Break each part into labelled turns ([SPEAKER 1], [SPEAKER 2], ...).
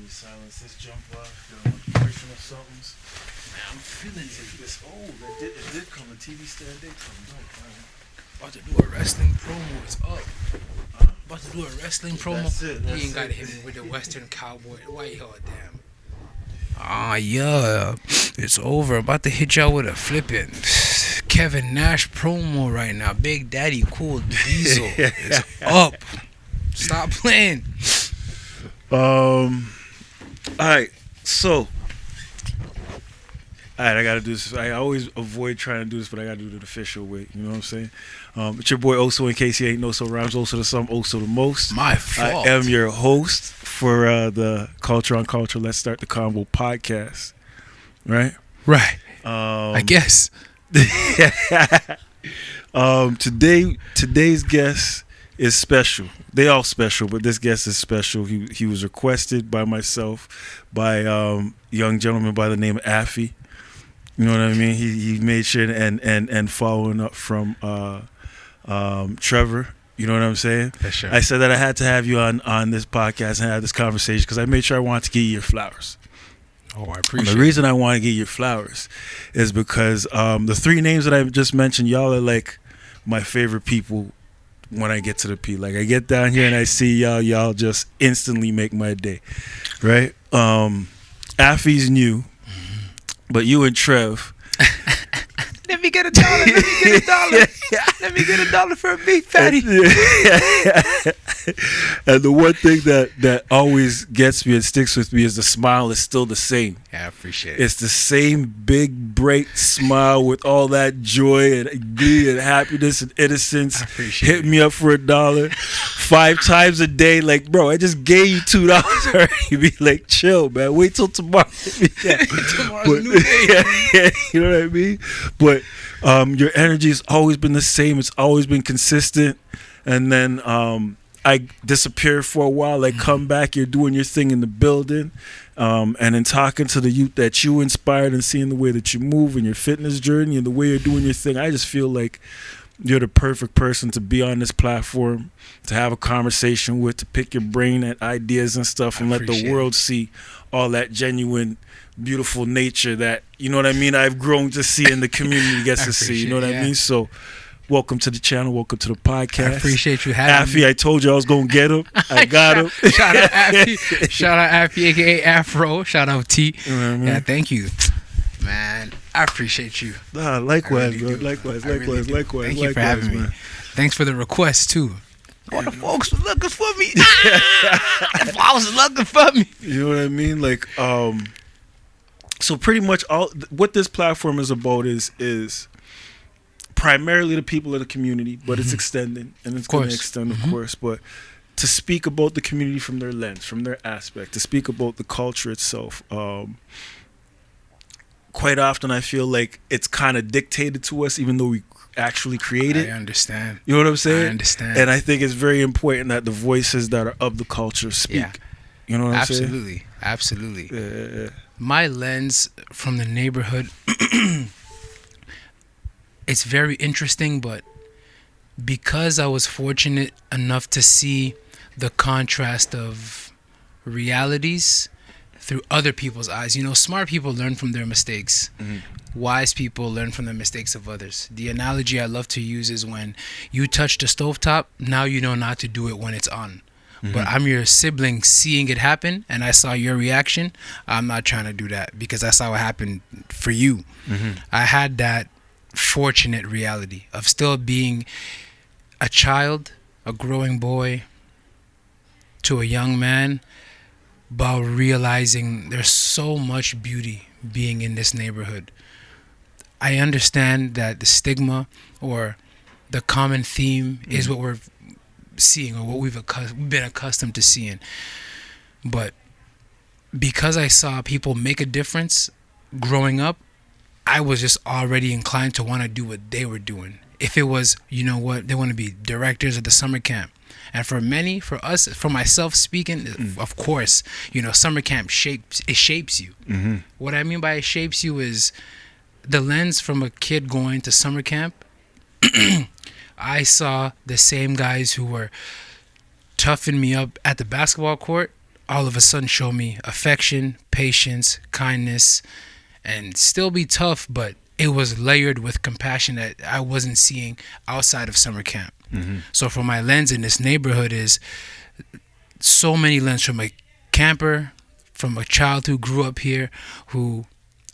[SPEAKER 1] Silence this jump off. Got my personal somethings.
[SPEAKER 2] Man, I'm feeling
[SPEAKER 1] Take
[SPEAKER 2] it.
[SPEAKER 1] this. Oh, it did come. The TV stand did come. Dope, man.
[SPEAKER 2] About to do a wrestling promo. It's up. About to do a wrestling promo.
[SPEAKER 1] That's it.
[SPEAKER 2] You ain't gotta hit me with the Western Cowboy. Why you all damn? Ah, yeah. It's over. About to hit y'all with a flippin' Kevin Nash promo right now. Big Daddy Cool Diesel is up. Stop playing.
[SPEAKER 1] Alright, so I gotta do this. I always avoid trying to do this, but I gotta do it the official way. You know what I'm saying? It's your boy Oso, in case you ain't know. So Rhymes Oso the some, Oso the most.
[SPEAKER 2] My fault.
[SPEAKER 1] I am your host for the Culture on Culture. Let's Start the Convo podcast. Right?
[SPEAKER 2] Right. I guess.
[SPEAKER 1] Today's guest is special. They all special, but this guest is special. He was requested by myself, by young gentleman by the name of Affy. You know what I mean? He made sure and following up from Trevor. You know what I'm saying?
[SPEAKER 2] For sure.
[SPEAKER 1] I said that I had to have you on this podcast and have this conversation because I made sure I wanted to give you your flowers.
[SPEAKER 2] Oh, I
[SPEAKER 1] And
[SPEAKER 2] appreciate
[SPEAKER 1] the reason I want to give you flowers is because the three names that I just mentioned, y'all are like my favorite people when I get to the P. Like I get down here and I see y'all just instantly make my day. Right? Affy's new, but you and Trev.
[SPEAKER 2] Let me get $1. Let me get $1. Let me get $1 for a beef patty.
[SPEAKER 1] And the one thing that always gets me and sticks with me is the smile is still the same.
[SPEAKER 2] Yeah, I appreciate it.
[SPEAKER 1] It's the same big, bright smile with all that joy and glee and happiness and innocence.
[SPEAKER 2] I appreciate
[SPEAKER 1] Hit me up for $1 5 times a day. Like, bro, I just gave you $2 already. You be like, chill, man. Wait till tomorrow.
[SPEAKER 2] Tomorrow's a new day.
[SPEAKER 1] You know what I mean? But your energy has always been the same. It's always been consistent. And then I disappeared for a while. I come back. You're doing your thing in the building. And in talking to the youth that you inspired and seeing the way that you move and your fitness journey and the way you're doing your thing, I just feel like you're the perfect person to be on this platform, to have a conversation with, to pick your brain at ideas and stuff and let the world see all that genuine, beautiful nature that, you know what I mean, I've grown to see and the community gets to see. You know what I mean? So welcome to the channel. Welcome to the podcast.
[SPEAKER 2] I appreciate you having me.
[SPEAKER 1] Affy, I told you I was going to get him. I got him.
[SPEAKER 2] Shout out Affy. Shout out Affy, a.k.a. Afro. Shout out T.
[SPEAKER 1] You know what I mean?
[SPEAKER 2] Yeah, thank you. Man, I appreciate you.
[SPEAKER 1] Nah, likewise,
[SPEAKER 2] really
[SPEAKER 1] bro.
[SPEAKER 2] do.
[SPEAKER 1] Likewise.
[SPEAKER 2] Thank you for having me. Thanks for the request, too. All the folks was looking for me. The folks was looking for me.
[SPEAKER 1] You know what I mean? Like, so pretty much all what this platform is about is primarily the people of the community, but it's extending and it's going to extend, of course. But to speak about the community from their lens, from their aspect, to speak about the culture itself. Quite often, I feel like it's kind of dictated to us, even though we actually create it.
[SPEAKER 2] I understand.
[SPEAKER 1] You know what I'm saying?
[SPEAKER 2] I understand.
[SPEAKER 1] And I think it's very important that the voices that are of the culture speak.
[SPEAKER 2] Yeah.
[SPEAKER 1] You know what I'm saying?
[SPEAKER 2] Absolutely.
[SPEAKER 1] Yeah.
[SPEAKER 2] My lens from the neighborhood, it's very interesting, but because I was fortunate enough to see the contrast of realities through other people's eyes. You know, smart people learn from their mistakes. Wise people learn from the mistakes of others. The analogy I love to use is when you touch the stovetop, now you know not to do it when it's on. But I'm your sibling seeing it happen, and I saw your reaction. I'm not trying to do that because I saw what happened for you. I had that fortunate reality of still being a child, a growing boy, to a young man, but realizing there's so much beauty being in this neighborhood. I understand that the stigma or the common theme is what we're seeing or what we've been accustomed to seeing. But because I saw people make a difference growing up, I was just already inclined to want to do what they were doing. If it was, you know what, they want to be directors of the summer camp. And for many, for us, for myself speaking, of course, you know, summer camp shapes you. What I mean by it shapes you is the lens from a kid going to summer camp. I saw the same guys who were toughing me up at the basketball court all of a sudden show me affection, patience, kindness, and still be tough, but it was layered with compassion that I wasn't seeing outside of summer camp. So from my lens in this neighborhood is so many lenses, from a camper, from a child who grew up here, who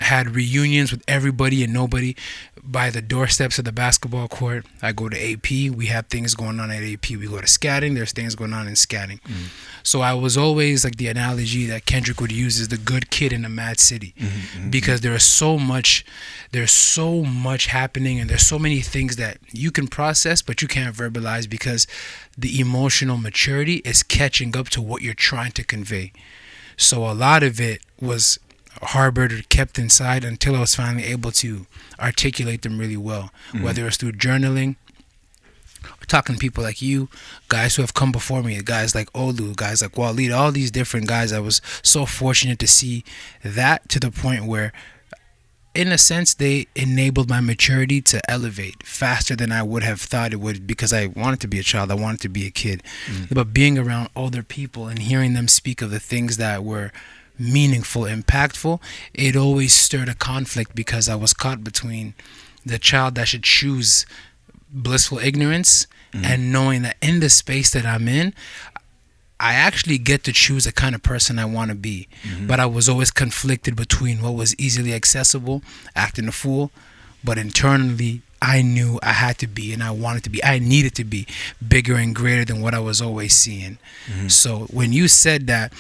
[SPEAKER 2] had reunions with everybody and nobody by the doorsteps of the basketball court. I go to AP, we have things going on at AP. We go to scatting, there's things going on in scatting. So I was always like, the analogy that Kendrick would use is the good kid in a mad city, because there's so much happening, and there's so many things that you can process but you can't verbalize, because the emotional maturity is catching up to what you're trying to convey. So a lot of it was harbored or kept inside until I was finally able to articulate them really well, whether it's through journaling, talking to people like you, guys who have come before me, guys like Olu, guys like Waleed, all these different guys. I was so fortunate to see that, to the point where, in a sense, they enabled my maturity to elevate faster than I would have thought it would, because I wanted to be a child, I wanted to be a kid. But being around older people and hearing them speak of the things that were meaningful, impactful, it always stirred a conflict, because I was caught between the child that should choose blissful ignorance and knowing that in the space that I'm in, I actually get to choose the kind of person I want to be. But I was always conflicted between what was easily accessible, acting a fool, but internally I knew I had to be, and I wanted to be, I needed to be bigger and greater than what I was always seeing. So when you said that,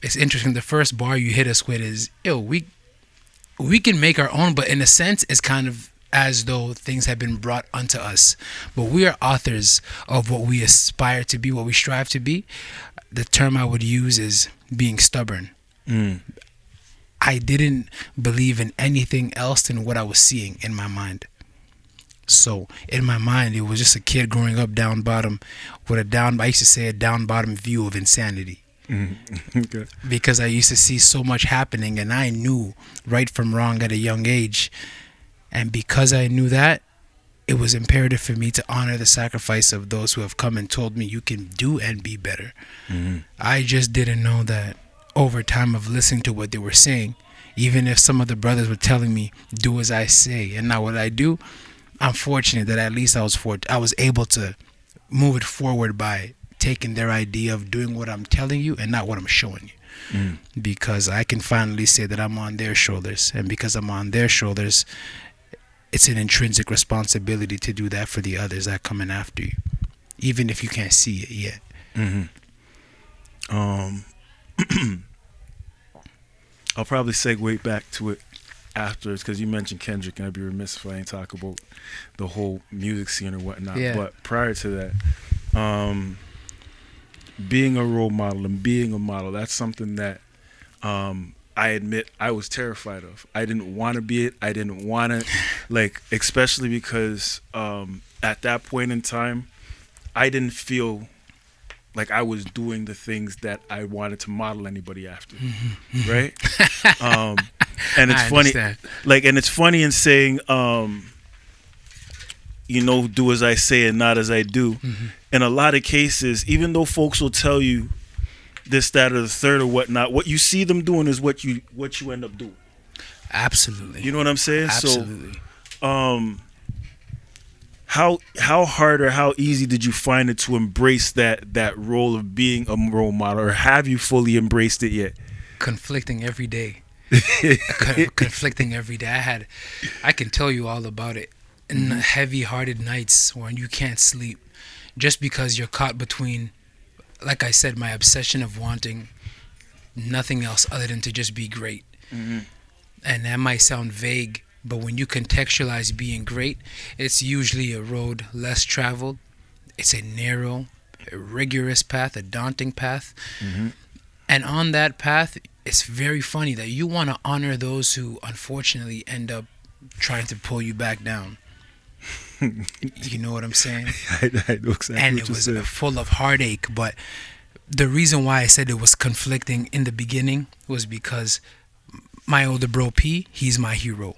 [SPEAKER 2] it's interesting. The first bar you hit us with is, we can make our own, but in a sense, it's kind of as though things have been brought unto us. But we are authors of what we aspire to be, what we strive to be. The term I would use is being stubborn. I didn't believe in anything else than what I was seeing in my mind. So in my mind, it was just a kid growing up down bottom with I used to say a down bottom view of insanity. Okay. Because I used to see so much happening, and I knew right from wrong at a young age. And because I knew that, it was imperative for me to honor the sacrifice of those who have come and told me you can do and be better. I just didn't know that over time of listening to what they were saying, even if some of the brothers were telling me, do as I say and not what I do, I'm fortunate that at least I was able to move it forward by taking their idea of doing what I'm telling you and not what I'm showing you. Because I can finally say that I'm on their shoulders, and because I'm on their shoulders, it's an intrinsic responsibility to do that for the others that come in after you, even if you can't see it yet.
[SPEAKER 1] I'll probably segue back to it afterwards, because you mentioned Kendrick, and I'd be remiss if I ain't talk about the whole music scene or whatnot. But prior to that, being a role model and being a model, that's something that I admit I was terrified of. I didn't want to be it. I didn't want to, especially because at that point in time, I didn't feel like I was doing the things that I wanted to model anybody after, right? And it's funny, and it's funny in saying, do as I say and not as I do. In a lot of cases, even though folks will tell you this, that, or the third or whatnot, what you see them doing is what you end up doing.
[SPEAKER 2] Absolutely.
[SPEAKER 1] You know what I'm saying?
[SPEAKER 2] Absolutely.
[SPEAKER 1] So, how hard or how easy did you find it to embrace that role of being a role model, or have you fully embraced it yet?
[SPEAKER 2] Conflicting every day. Conflicting every day. I can tell you all about it. In heavy-hearted nights when you can't sleep, just because you're caught between, like I said, my obsession of wanting nothing else other than to just be great. And that might sound vague, but when you contextualize being great, it's usually a road less traveled. It's a narrow, a rigorous path, a daunting path. And on that path, it's very funny that you want to honor those who unfortunately end up trying to pull you back down. You know what I'm saying?
[SPEAKER 1] I know exactly.
[SPEAKER 2] And it was full of heartache, but the reason why I said it was conflicting in the beginning was because my older bro P, he's my hero.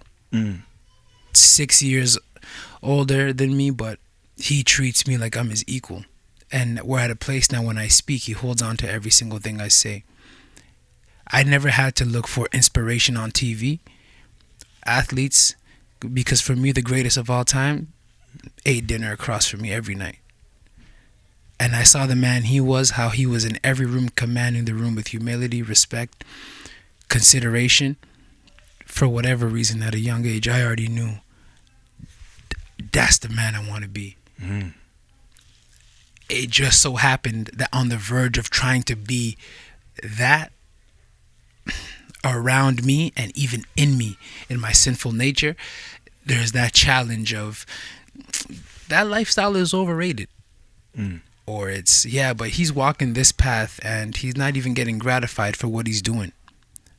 [SPEAKER 2] 6 years older than me, but he treats me like I'm his equal. And we're at a place now when I speak, he holds on to every single thing I say. I never had to look for inspiration on TV. Athletes, because for me, the greatest of all time, ate dinner across from me every night. And I saw the man he was, how he was in every room, commanding the room with humility, respect, consideration. For whatever reason, at a young age, I already knew that's the man I want to be.
[SPEAKER 1] Mm.
[SPEAKER 2] It just so happened that on the verge of trying to be that, around me and even in me, in my sinful nature, there's that challenge of that lifestyle is overrated.
[SPEAKER 1] Mm.
[SPEAKER 2] Or it's, yeah, but he's walking this path and he's not even getting gratified for what he's doing.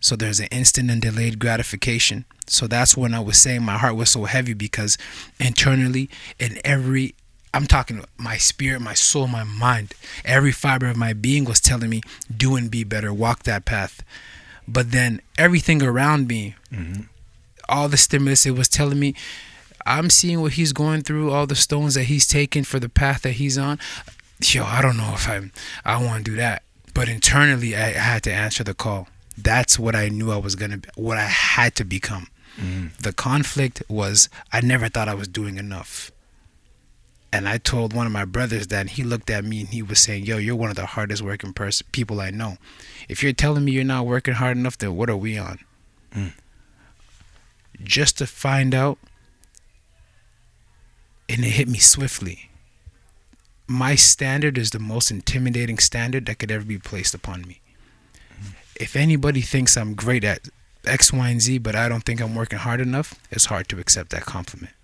[SPEAKER 2] So there's an instant and delayed gratification. So that's when I was saying my heart was so heavy, because internally, in every, I'm talking my spirit, my soul, my mind, every fiber of my being was telling me, do and be better, walk that path. But then everything around me, all the stimulus, it was telling me, I'm seeing what he's going through, all the stones that he's taken for the path that he's on. Yo, I don't know if I want to do that. But internally, I had to answer the call. That's what I knew I was going to be, what I had to become. The conflict was, I never thought I was doing enough. And I told one of my brothers that, and he looked at me and he was saying, yo, you're one of the hardest working people I know. If you're telling me you're not working hard enough, then what are we on? Just to find out, and it hit me swiftly. My standard is the most intimidating standard that could ever be placed upon me. If anybody thinks I'm great at X, Y, and Z, but I don't think I'm working hard enough, it's hard to accept that compliment.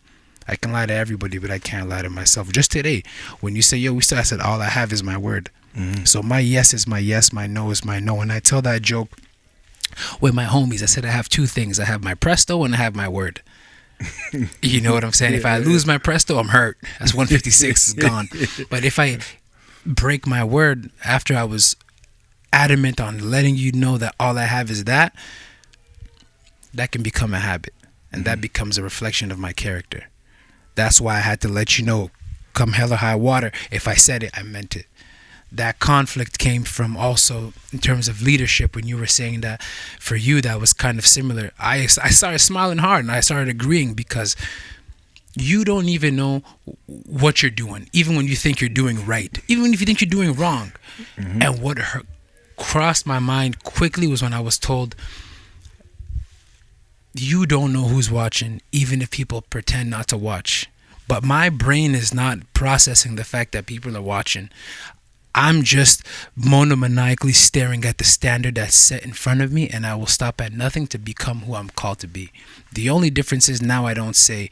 [SPEAKER 2] I can lie to everybody, but I can't lie to myself. Just today, when you say, yo, I said, all I have is my word. So my yes is my yes, my no is my no. And I tell that joke with my homies. I said, I have two things. I have my presto and I have my word. You know what I'm saying? If I lose my presto, I'm hurt. That's 156 is gone. But if I break my word after I was adamant on letting you know that all I have is that can become a habit. And that becomes a reflection of my character. That's why I had to let you know, come hell or high water, if I said it, I meant it. That conflict came from also in terms of leadership, when you were saying that for you that was kind of similar. I started smiling hard and I started agreeing, because you don't even know what you're doing, even when you think you're doing right, even if you think you're doing wrong. And what crossed my mind quickly was when I was told, you don't know who's watching, even if people pretend not to watch. But my brain is not processing the fact that people are watching. I'm just monomaniacally staring at the standard that's set in front of me, and I will stop at nothing to become who I'm called to be. The only difference is now I don't say,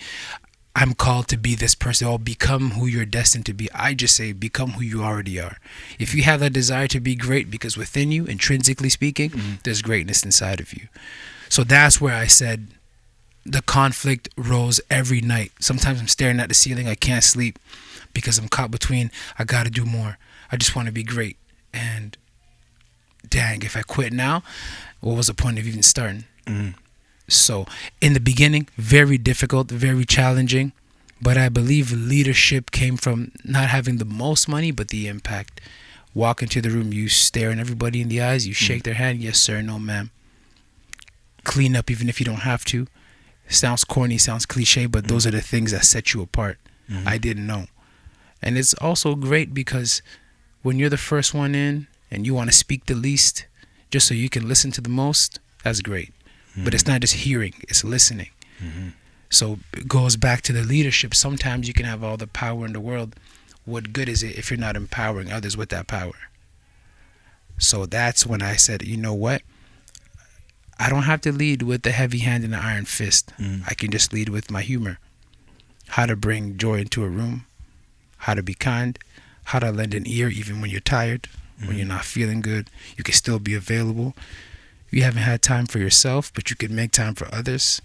[SPEAKER 2] I'm called to be this person, or become who you're destined to be. I just say, become who you already are. If you have that desire to be great, because within you, intrinsically speaking, there's greatness inside of you. So that's where I said the conflict rose every night. Sometimes I'm staring at the ceiling, I can't sleep, because I'm caught between, I gotta do more. I just want to be great. And dang, if I quit now, what was the point of even starting? So in the beginning, very difficult, very challenging. But I believe leadership came from not having the most money, but the impact. Walk into the room, you staring everybody in the eyes, you shake their hand, yes sir, no ma'am. Clean up even if you don't have to. Sounds corny, sounds cliche, but those are the things that set you apart. I didn't know. And it's also great because when you're the first one in and you want to speak the least just so you can listen to the most, that's great. But it's not just hearing, it's listening. So it goes back to the leadership. Sometimes you can have all the power in the world. What good is it if you're not empowering others with that power? So that's when I said, you know what? I don't have to lead with the heavy hand and the iron fist. I can just lead with my humor. How to bring joy into a room. How to be kind. How to lend an ear even when you're tired, when you're not feeling good. You can still be available. You haven't had time for yourself, but you can make time for others.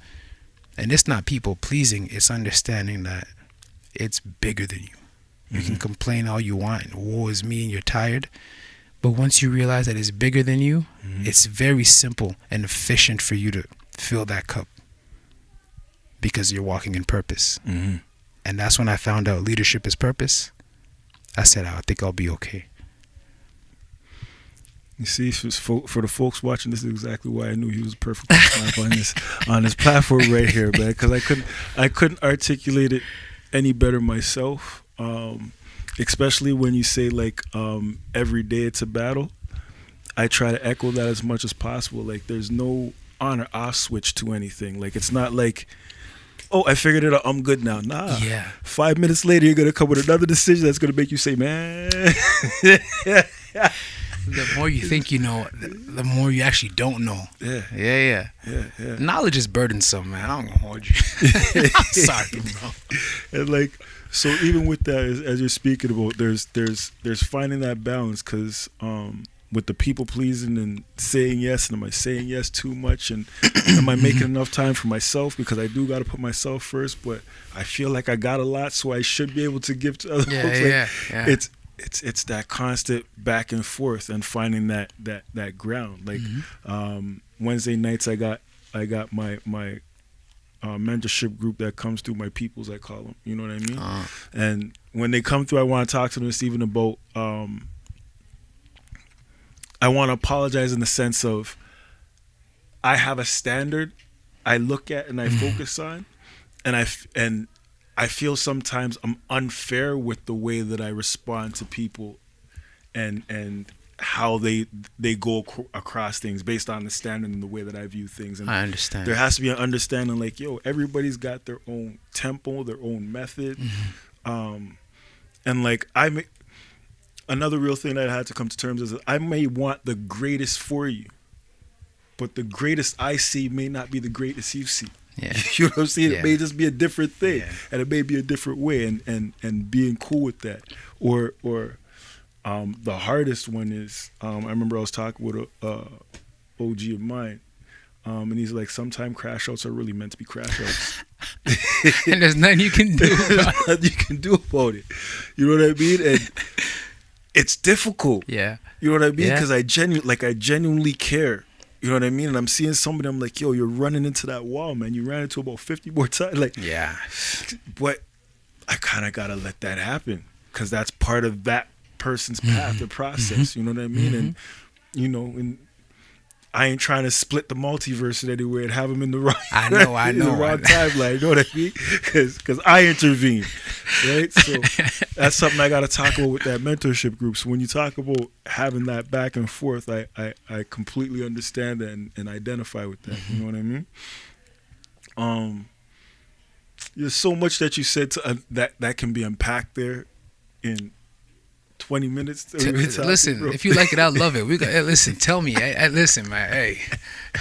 [SPEAKER 2] And it's not people pleasing. It's understanding that it's bigger than you. You can complain all you want, and woe is me, and you're tired. But once you realize that it's bigger than you, it's very simple and efficient for you to fill that cup, because you're walking in purpose. And that's when I found out leadership is purpose. I said, I think I'll be okay.
[SPEAKER 1] You see, for the folks watching, this is exactly why I knew he was perfect on this platform right here, man. Because I couldn't articulate it any better myself. Especially when you say like every day it's a battle. I try to echo that as much as possible. Like there's no on or off switch to anything. Like it's not like, oh, I figured it out, I'm good now. Nah.
[SPEAKER 2] Yeah.
[SPEAKER 1] 5 minutes later, you're gonna come with another decision that's gonna make you say, man.
[SPEAKER 2] The more you think you know, the more you actually don't know.
[SPEAKER 1] Yeah.
[SPEAKER 2] Knowledge is burdensome, man. I'm gonna hold you. I'm sorry, bro.
[SPEAKER 1] And like, so even with that, as you're speaking about, there's finding that balance, because with the people pleasing and saying yes, and am I saying yes too much, and am I making enough time for myself, because I do got to put myself first, but I feel like I got a lot, so I should be able to give to other folks. Like, it's that constant back and forth and finding that ground. Like Wednesday nights, I got my mentorship group that comes through, my peoples, I call them. You know what I mean? And when they come through, I want to talk to them. It's even about I want to apologize in the sense of I have a standard I look at and I focus on, and I feel sometimes I'm unfair with the way that I respond to people and how they go across things based on the standard and the way that I view things. And
[SPEAKER 2] I understand.
[SPEAKER 1] There has to be an understanding, like, yo, everybody's got their own tempo, their own method. And like another real thing that I had to come to terms is that I may want the greatest for you, but the greatest I see may not be the greatest you see.
[SPEAKER 2] Yeah.
[SPEAKER 1] You know what I'm saying?
[SPEAKER 2] Yeah.
[SPEAKER 1] It may just be a different thing, and it may be a different way, and being cool with that. Or the hardest one is I remember I was talking with a OG of mine, and he's like, sometimes crash outs are really meant to be crash outs.
[SPEAKER 2] And there's nothing you can do about it.
[SPEAKER 1] Nothing you can do about it. You know what I mean? And it's difficult.
[SPEAKER 2] Yeah.
[SPEAKER 1] You know what I mean?
[SPEAKER 2] Yeah.
[SPEAKER 1] Because I genuinely care. You know what I mean? And I'm seeing somebody, I'm like, yo, you're running into that wall, man. You ran into about 50 more times. Like,
[SPEAKER 2] Yeah.
[SPEAKER 1] but I kind of got to let that happen, because that's part of that person's path, the process. You know what I mean? And, you know, and I ain't trying to split the multiverse in any way and have them in the wrong,
[SPEAKER 2] I know.
[SPEAKER 1] in the wrong timeline. You know what I mean? Because I intervene, right? So that's something I got to talk about with that mentorship group. So when you talk about having that back and forth, I completely understand that and identify with that. You know what I mean? There's so much that you said that can be unpacked there in 20 minutes.
[SPEAKER 2] Listen, if you like it, I love it. Listen, tell me. Listen, man. Hey,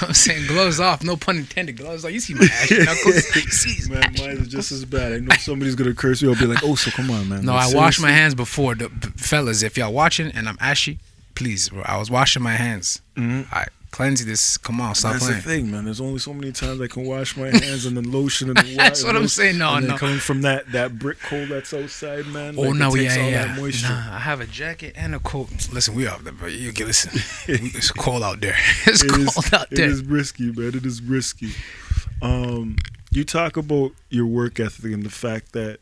[SPEAKER 2] I'm saying gloves off. No pun intended. Gloves off. You see my ashy knuckles?
[SPEAKER 1] Man, mine is just as bad. I know somebody's gonna curse you. I'll be like, oh, so come on, man.
[SPEAKER 2] No,
[SPEAKER 1] like,
[SPEAKER 2] I wash my hands before. Fellas, if y'all watching and I'm ashy, please, bro, I was washing my hands. I cleanse this. Come on, stop playing.
[SPEAKER 1] That's the thing, man. There's only so many times I can wash my hands and then lotion and the water.
[SPEAKER 2] That's what I'm saying. No.
[SPEAKER 1] Coming from that brick cold that's outside, man.
[SPEAKER 2] Oh,
[SPEAKER 1] like,
[SPEAKER 2] no,
[SPEAKER 1] it takes all that moisture.
[SPEAKER 2] Nah, I have a jacket and a coat. Listen, we out there, bro. You can listen. It's cold out there. It's cold out there.
[SPEAKER 1] It is risky, man. It is risky. You talk about your work ethic and the fact that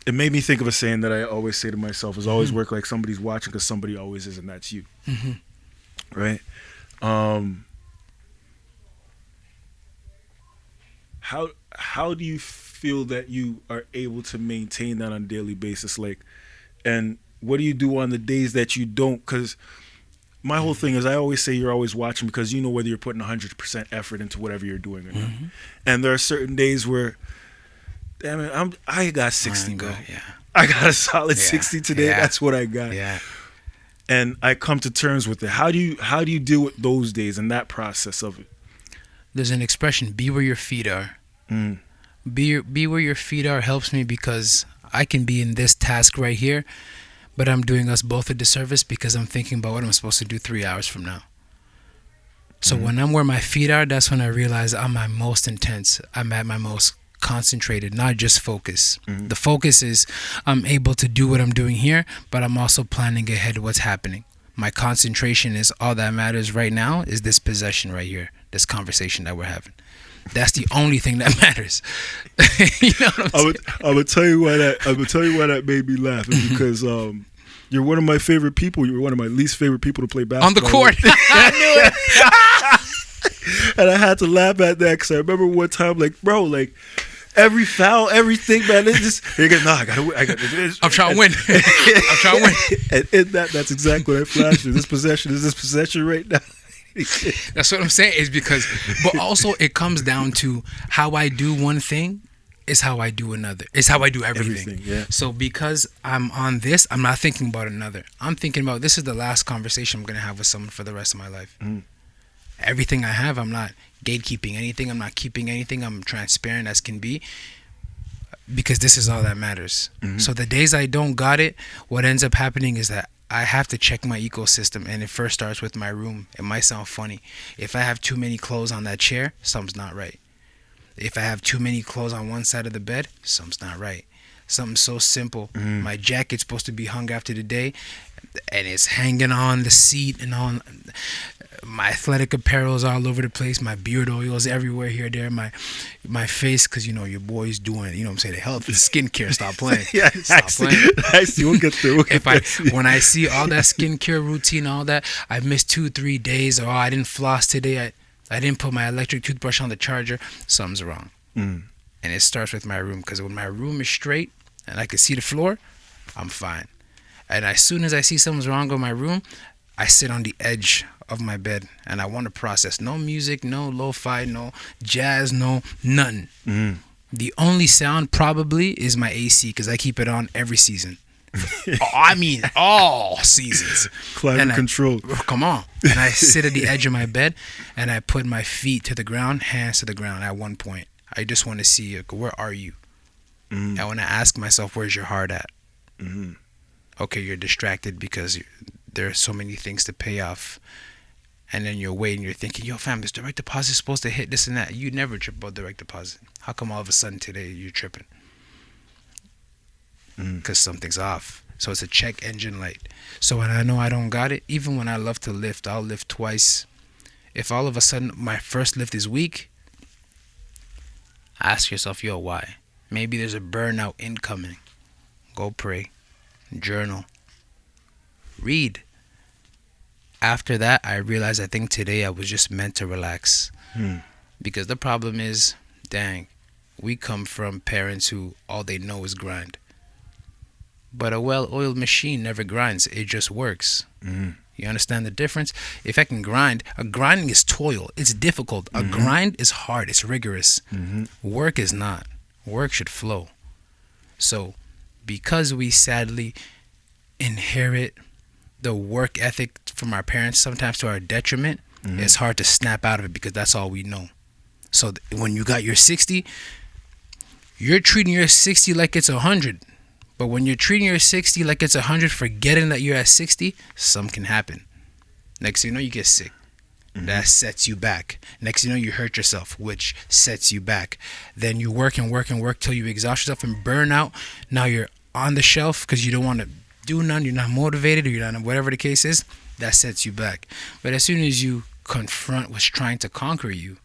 [SPEAKER 1] it made me think of a saying that I always say to myself, is always work like somebody's watching, because somebody always is, and that's you. Right? How do you feel that you are able to maintain that on a daily basis? Like, and what do you do on the days that you don't? Because my whole thing is, I always say you're always watching, because you know whether you're putting 100% effort into whatever you're doing or not. And there are certain days where, damn it, I got 60, bro.
[SPEAKER 2] Yeah.
[SPEAKER 1] I got a solid 60 today.
[SPEAKER 2] Yeah.
[SPEAKER 1] That's what I got.
[SPEAKER 2] Yeah.
[SPEAKER 1] And I come to terms with it. How do you deal with those days and that process of it?
[SPEAKER 2] There's an expression, be where your feet are. Be where your feet are helps me, because I can be in this task right here, but I'm doing us both a disservice, because I'm thinking about what I'm supposed to do 3 hours from now. So when I'm where my feet are, that's when I realize I'm my most intense. I'm at my most concentrated, not just focus. The focus is I'm able to do what I'm doing here, but I'm also planning ahead what's happening. My concentration is all that matters right now, is this possession right here, this conversation that we're having. That's the only thing that matters. You know what I'm saying?
[SPEAKER 1] I would tell you why that made me laugh. Is because you're one of my favorite people. You're one of my least favorite people to play basketball
[SPEAKER 2] On the court. I knew it.
[SPEAKER 1] And I had to laugh at that because I remember one time, like, bro, like, every foul, everything, man. It's just, I gotta win.
[SPEAKER 2] I'm trying to win. I'm trying to win.
[SPEAKER 1] And in that's exactly what I flashed. This possession is this possession right now.
[SPEAKER 2] That's what I'm saying. Is because, but also it comes down to how I do one thing is how I do another. It's how I do everything.
[SPEAKER 1] Yeah.
[SPEAKER 2] So because I'm on this, I'm not thinking about another. I'm thinking about this is the last conversation I'm gonna have with someone for the rest of my life. Everything I have, I'm not gatekeeping anything. I'm not keeping anything. I'm transparent as can be because this is all that matters. So the days I don't got it, what ends up happening is that I have to check my ecosystem, and it first starts with my room. It might sound funny. If I have too many clothes on that chair, something's not right. If I have too many clothes on one side of the bed, something's not right. Something so simple. My jacket's supposed to be hung after the day, and it's hanging on the seat and on. My athletic apparel is all over the place. My beard oil is everywhere here, there. My face, because, you know, your boy's doing, you know what I'm saying, the health, the skincare. Stop playing.
[SPEAKER 1] Yeah,
[SPEAKER 2] Stop playing.
[SPEAKER 1] I see. We'll get there.
[SPEAKER 2] When I see all that skincare routine, all that, I missed 2-3 days, or I didn't floss today, I didn't put my electric toothbrush on the charger, something's wrong. And it starts with my room, because when my room is straight and I can see the floor, I'm fine. And as soon as I see something's wrong with my room, I sit on the edge of my bed and I want to process. No music, no lo-fi, no jazz, no nothing. The only sound probably is my AC, because I keep it on every season. I mean, all seasons.
[SPEAKER 1] Climate control.
[SPEAKER 2] Come on. And I sit at the edge of my bed and I put my feet to the ground, hands to the ground at one point. I just want to see, like, where are you? I want to ask myself, where's your heart at? Okay, you're distracted because there are so many things to pay off. And then you're waiting, you're thinking, yo, fam, this direct deposit is supposed to hit this and that. You never trip about direct deposit. How come all of a sudden today you're tripping? Because something's off. So it's a check engine light. So when I know I don't got it, even when I love to lift, I'll lift twice. If all of a sudden my first lift is weak, ask yourself, yo, why? Maybe there's a burnout incoming. Go pray. Journal. Read. After that, I realized, I think today I was just meant to relax. Because the problem is, dang, we come from parents who all they know is grind. But a well-oiled machine never grinds. It just works. You understand the difference? If I can grind, a grinding is toil. It's difficult. A grind is hard. It's rigorous. Work is not. Work should flow. So, because we sadly inherit the work ethic from our parents, sometimes to our detriment, it's hard to snap out of it because that's all we know. So when you got your 60, you're treating your 60 like it's 100. But when you're treating your 60 like it's 100, forgetting that you're at 60, something can happen. Next thing you know, you get sick. That sets you back. Next thing you know, you hurt yourself, which sets you back. Then you work and work and work till you exhaust yourself and burn out. Now you're on the shelf because you don't want to do none, you're not motivated, or you're not, whatever the case is, that sets you back. But as soon as you confront what's trying to conquer you,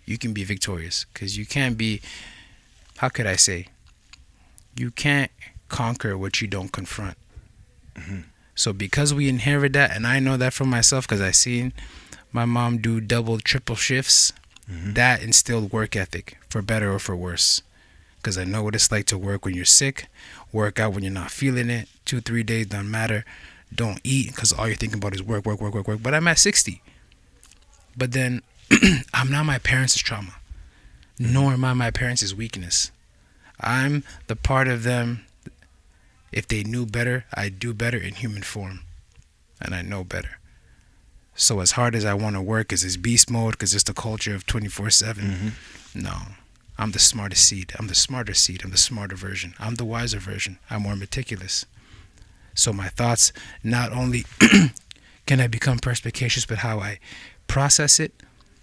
[SPEAKER 2] you can be victorious. Because you can't be, how could I say, you can't conquer what you don't confront. So because we inherit that, and I know that from myself because I seen my mom do double, triple shifts, that instilled work ethic, for better or for worse. Because I know what it's like to work when you're sick, work out when you're not feeling it, 2-3 days, don't matter, don't eat, because all you're thinking about is work. But I'm at 60. But then, I'm not my parents' trauma, nor am I my parents' weakness. I'm the part of them, if they knew better, I'd do better in human form. And I know better. So as hard as I want to work, is this beast mode, because it's the culture of 24/7, no. I'm the smartest seed. I'm the smarter seed. I'm the smarter version. I'm the wiser version. I'm more meticulous. So my thoughts, not only can I become perspicacious, but how I process it,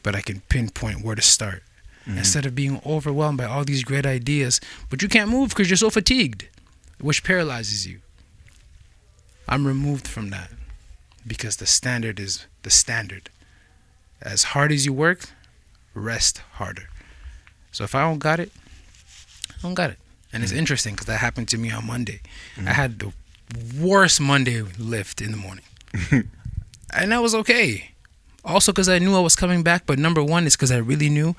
[SPEAKER 2] but I can pinpoint where to start. Instead of being overwhelmed by all these great ideas, but you can't move because you're so fatigued, which paralyzes you. I'm removed from that because the standard is the standard. As hard as you work, rest harder. So if I don't got it, I don't got it. And it's interesting because that happened to me on Monday. I had the worst Monday lift in the morning. And that was okay. Also because I knew I was coming back. But number one is because I really knew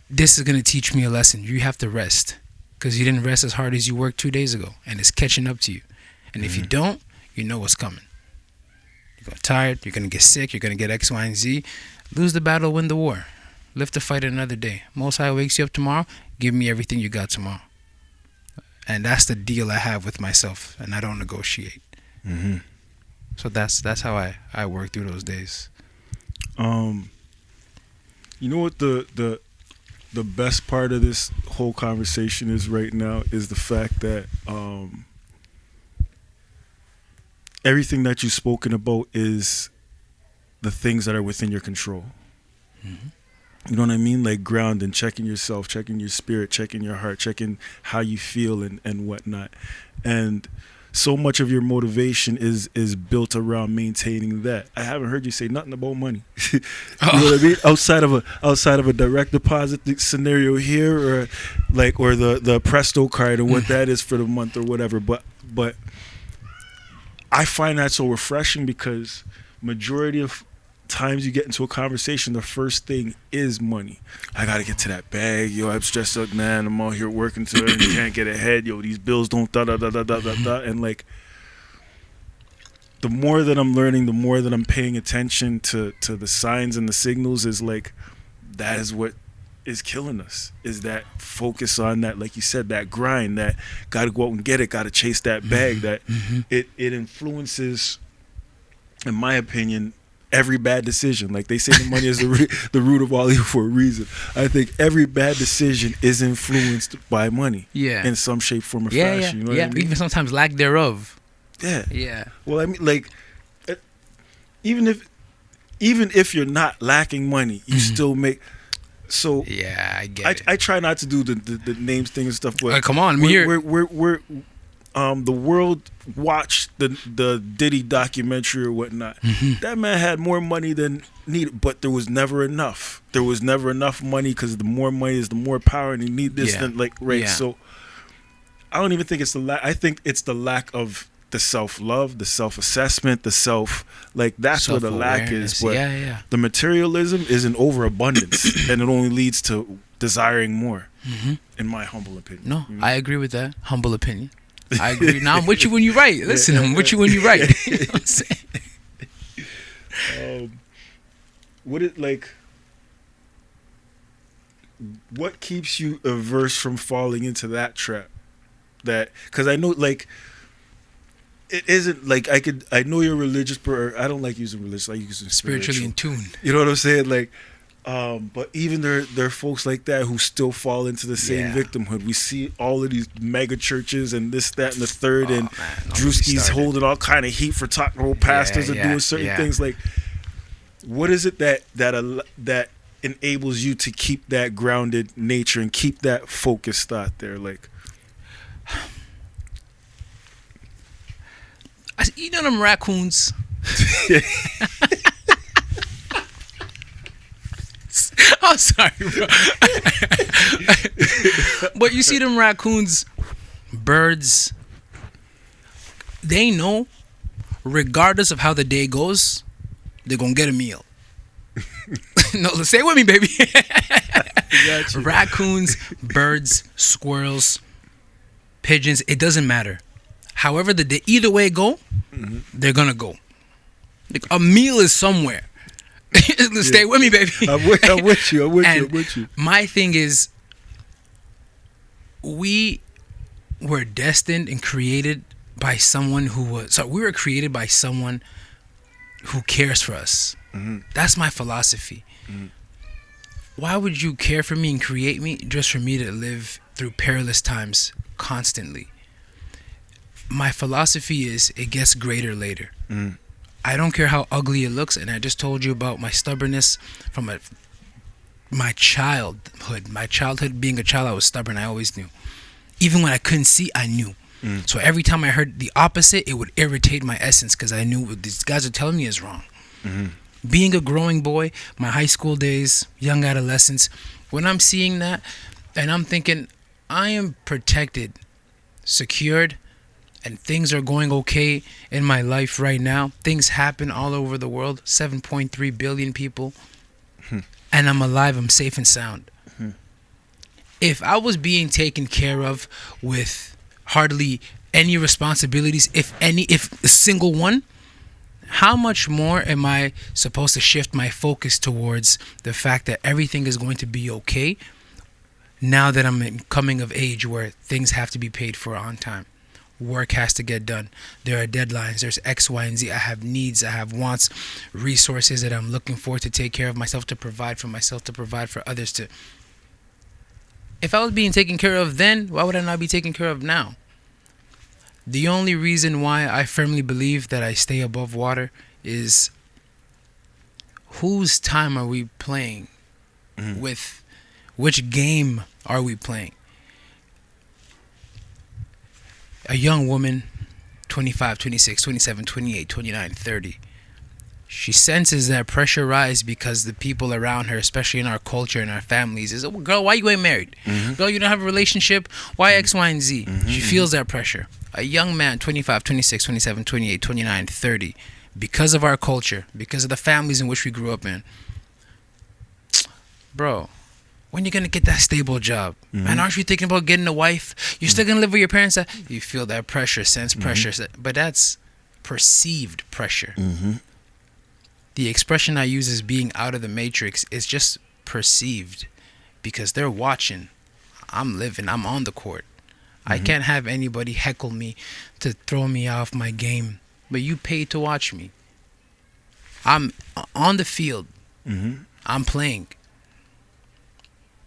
[SPEAKER 2] this is going to teach me a lesson. You have to rest because you didn't rest as hard as you worked 2 days ago. And it's catching up to you. And if you don't, you know what's coming. You're tired. You're going to get sick. You're going to get X, Y, and Z. Lose the battle, win the war. Live to fight another day. Most High wakes you up tomorrow. Give me everything you got tomorrow. And that's the deal I have with myself. And I don't negotiate. So that's how I work through those days.
[SPEAKER 1] You know what the best part of this whole conversation is right now is the fact that everything that you've spoken about is the things that are within your control. You know what I mean? Like grounding, checking yourself, checking your spirit, checking your heart, checking how you feel and whatnot. And so much of your motivation is built around maintaining that. I haven't heard you say nothing about money. You know what I mean? Outside of a direct deposit scenario here, or the Presto card and what that is for the month or whatever. But I find that so refreshing because majority of times you get into a conversation, the first thing is money. I gotta get to that bag. Yo, I'm stressed out, man. I'm out here working to it and can't get ahead. Yo, these bills don't da da da da da da da. And like, the more that I'm learning, the more that I'm paying attention to the signs and the signals, is like, that is what is killing us, is that focus on that, like you said, that grind, that gotta go out and get it, gotta chase that bag, that it influences, in my opinion, every bad decision. Like they say, the money is the root of all evil for a reason. I think every bad decision is influenced by money. Yeah. In some shape, form, or fashion. You know what I mean?
[SPEAKER 2] Even sometimes lack thereof.
[SPEAKER 1] Yeah.
[SPEAKER 2] Yeah.
[SPEAKER 1] Well, I mean, like, even if you're not lacking money, you still make. So
[SPEAKER 2] yeah, I get it.
[SPEAKER 1] I try not to do the names thing and stuff, but
[SPEAKER 2] come on,
[SPEAKER 1] we're the world watched the Diddy documentary or whatnot. That man had more money than needed, but there was never enough. There was never enough money because the more money is the more power, and you need this. So I don't even think it's the lack. I think it's the lack of the self-love, the self-assessment, the that's where the lack is. But the materialism is an overabundance, and it only leads to desiring more, in my humble opinion.
[SPEAKER 2] No, I agree with that. Humble opinion. I agree. Now I'm with you when you're right. Listen, I'm with you when you're right. You know what I'm saying?
[SPEAKER 1] What keeps you averse from falling into that trap? That, because I know, like, it isn't like I know you're religious, I don't like using religious. I use
[SPEAKER 2] spiritually in tune.
[SPEAKER 1] You know what I'm saying? Like, but even there are folks like that who still fall into the same victimhood. We see all of these mega churches and this, that, and the third, and Drewski's holding all kind of heat for talking about pastors and doing certain things. Like, what is it that enables you to keep that grounded nature and keep that focused thought there? Like,
[SPEAKER 2] you know them raccoons. I'm sorry, bro. But you see them raccoons, birds, they know, regardless of how the day goes, they're going to get a meal. No, say it with me, baby. Raccoons, birds, squirrels, pigeons, it doesn't matter. However the day, either way it go, they're going to go. Like, a meal is somewhere. Stay with me, baby.
[SPEAKER 1] I'm with you.
[SPEAKER 2] My thing is, we were destined and created by someone we were created by someone who cares for us. That's my philosophy. Why would you care for me and create me just for me to live through perilous times constantly? My philosophy is, it gets greater later. I don't care how ugly it looks, and I just told you about my stubbornness from my childhood. My childhood, being a child, I was stubborn. I always knew. Even when I couldn't see, I knew. So every time I heard the opposite, it would irritate my essence because I knew what these guys are telling me is wrong. Being a growing boy, my high school days, young adolescence, when I'm seeing that and I'm thinking, I am protected, secured, and things are going okay in my life right now. Things happen all over the world, 7.3 billion people, and I'm alive, I'm safe and sound. If I was being taken care of with hardly any responsibilities, if a single one, how much more am I supposed to shift my focus towards the fact that everything is going to be okay now that I'm coming of age where things have to be paid for on time? Work has to get done. There are deadlines. There's X, Y, and Z. I have needs. I have wants, resources that I'm looking for to take care of myself, to provide for myself, to provide for others. If I was being taken care of then, why would I not be taken care of now? The only reason why I firmly believe that I stay above water is, whose time are we playing with? Which game are we playing? A young woman, 25, 26, 27, 28, 29, 30. She senses that pressure rise because the people around her, especially in our culture and our families, is, oh, girl, why you ain't married? Girl, you don't have a relationship? Why X, Y, and Z? She feels that pressure. A young man, 25, 26, 27, 28, 29, 30, because of our culture, because of the families in which we grew up in, bro, when you gonna get that stable job? Man, aren't you thinking about getting a wife? You're still gonna live with your parents? You feel that pressure, sense pressure, but that's perceived pressure. The expression I use as being out of the matrix is just perceived, because they're watching. I'm living, I'm on the court. I can't have anybody heckle me to throw me off my game, but you paid to watch me. I'm on the field. I'm playing.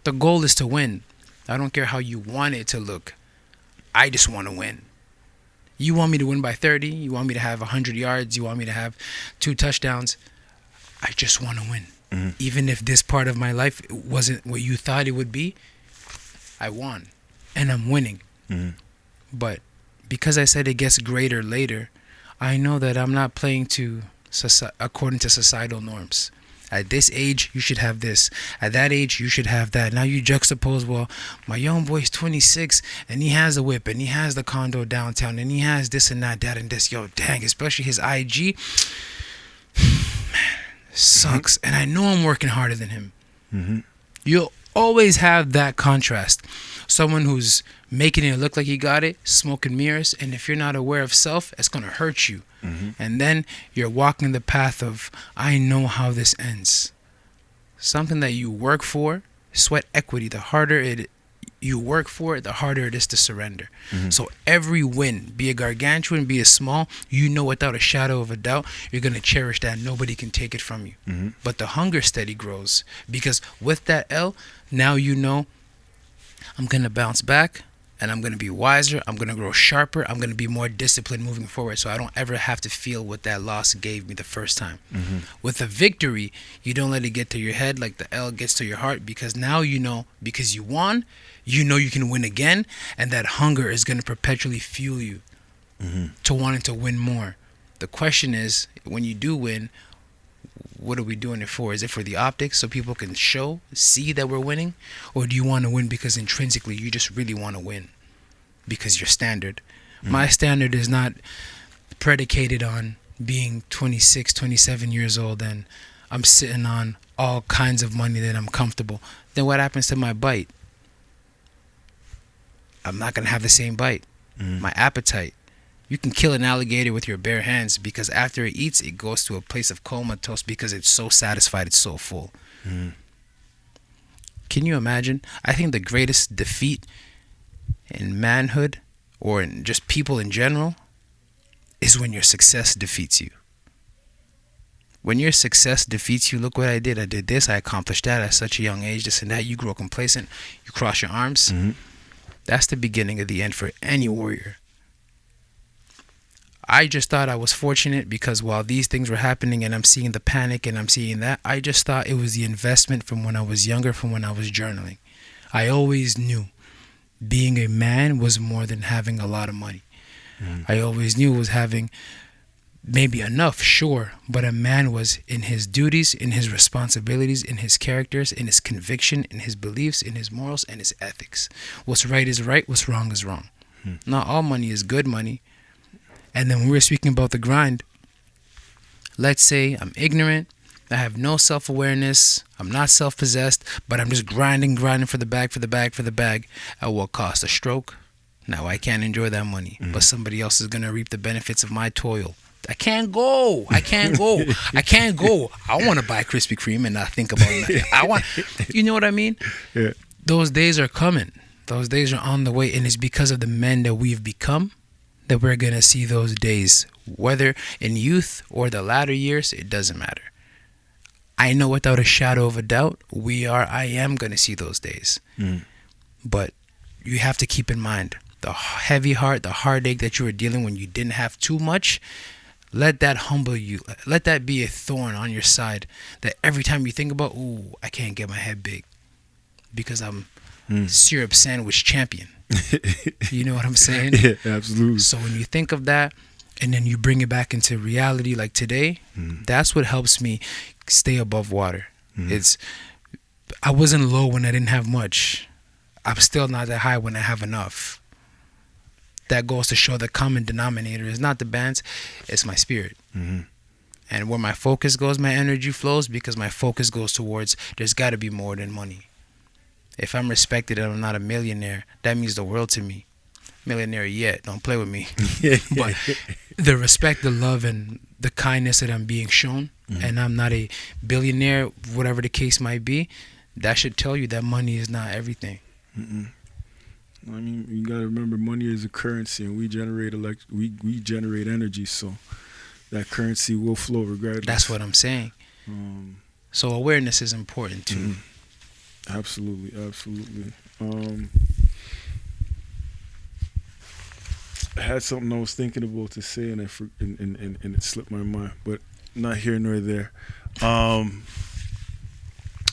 [SPEAKER 2] The goal is to win. I don't care how you want it to look. I just want to win. You want me to win by 30? You want me to have 100 yards? You want me to have 2 touchdowns? I just want to win. Even if this part of my life wasn't what you thought it would be, I won. And I'm winning. But because I said it gets greater later, I know that I'm not playing according to societal norms. At this age, you should have this. At that age, you should have that. Now you juxtapose, well, my young boy's 26, and he has a whip, and he has the condo downtown, and he has this and that and this. Yo, dang, especially his IG, man, sucks. And I know I'm working harder than him. You'll always have that contrast. Someone who's making it look like he got it, smoking mirrors, and if you're not aware of self, it's going to hurt you. And then you're walking the path of, I know how this ends. Something that you work for, sweat equity, the harder you work for it, the harder it is to surrender. So every win, be it gargantuan, be it small, you know without a shadow of a doubt, you're going to cherish that. Nobody can take it from you. But the hunger steady grows, because with that L, now you know, I'm going to bounce back. And I'm going to be wiser. I'm going to grow sharper. I'm going to be more disciplined moving forward, so I don't ever have to feel what that loss gave me the first time. With a victory, you don't let it get to your head like the L gets to your heart, because now you know, because you won, you know you can win again, and that hunger is going to perpetually fuel you to wanting to win more. The question is, when you do win, what are we doing it for? Is it for the optics so people can see that we're winning? Or do you want to win because intrinsically you just really want to win? Because your standard. My standard is not predicated on being 26, 27 years old and I'm sitting on all kinds of money that I'm comfortable. Then what happens to my bite? I'm not going to have the same bite. My appetite. You can kill an alligator with your bare hands, because after it eats, it goes to a place of comatose because it's so satisfied, it's so full. Can you imagine? I think the greatest defeat in manhood, or in just people in general, is when your success defeats you. When your success defeats you, look what I did. I did this, I accomplished that at such a young age, this and that. You grow complacent, you cross your arms. That's the beginning of the end for any warrior. I just thought I was fortunate because while these things were happening and I'm seeing the panic and I'm seeing that, I just thought it was the investment from when I was younger, from when I was journaling. I always knew being a man was more than having a lot of money. I always knew it was having maybe enough, sure, but a man was in his duties, in his responsibilities, in his characters, in his conviction, in his beliefs, in his morals, and his ethics. What's right is right, what's wrong is wrong. Not all money is good money. And then when we're speaking about the grind, let's say I'm ignorant, I have no self-awareness, I'm not self-possessed, but I'm just grinding for the bag. At what cost? A stroke? Now I can't enjoy that money, but somebody else is going to reap the benefits of my toil. I can't go. I want to buy Krispy Kreme and not think about it. You know what I mean?
[SPEAKER 1] Yeah.
[SPEAKER 2] Those days are coming. Those days are on the way, and it's because of the men that we've become that we're going to see those days. Whether in youth or the latter years, it doesn't matter. I know without a shadow of a doubt, I am going to see those days. But you have to keep in mind the heavy heart, the heartache that you were dealing when you didn't have too much. Let that humble you. Let that be a thorn on your side that every time you think about, ooh, I can't get my head big because I'm syrup sandwich champion. You know what I'm saying?
[SPEAKER 1] Yeah, absolutely.
[SPEAKER 2] So when you think of that and then you bring it back into reality like today, that's what helps me stay above water. I wasn't low when I didn't have much. I'm still not that high when I have enough. That goes to show the common denominator is not the bands, it's my spirit. And where my focus goes, my energy flows, because my focus goes towards there's got to be more than money. If I'm respected and I'm not a millionaire, that means the world to me. Millionaire yet, don't play with me. But the respect, the love, and the kindness that I'm being shown, and I'm not a billionaire, whatever the case might be, that should tell you that money is not everything.
[SPEAKER 1] I mean, you gotta remember, money is a currency, and we generate we generate energy, so that currency will flow regardless.
[SPEAKER 2] That's what I'm saying. So awareness is important too.
[SPEAKER 1] Absolutely. I had something I was thinking about to say, and it slipped my mind, but not here nor there.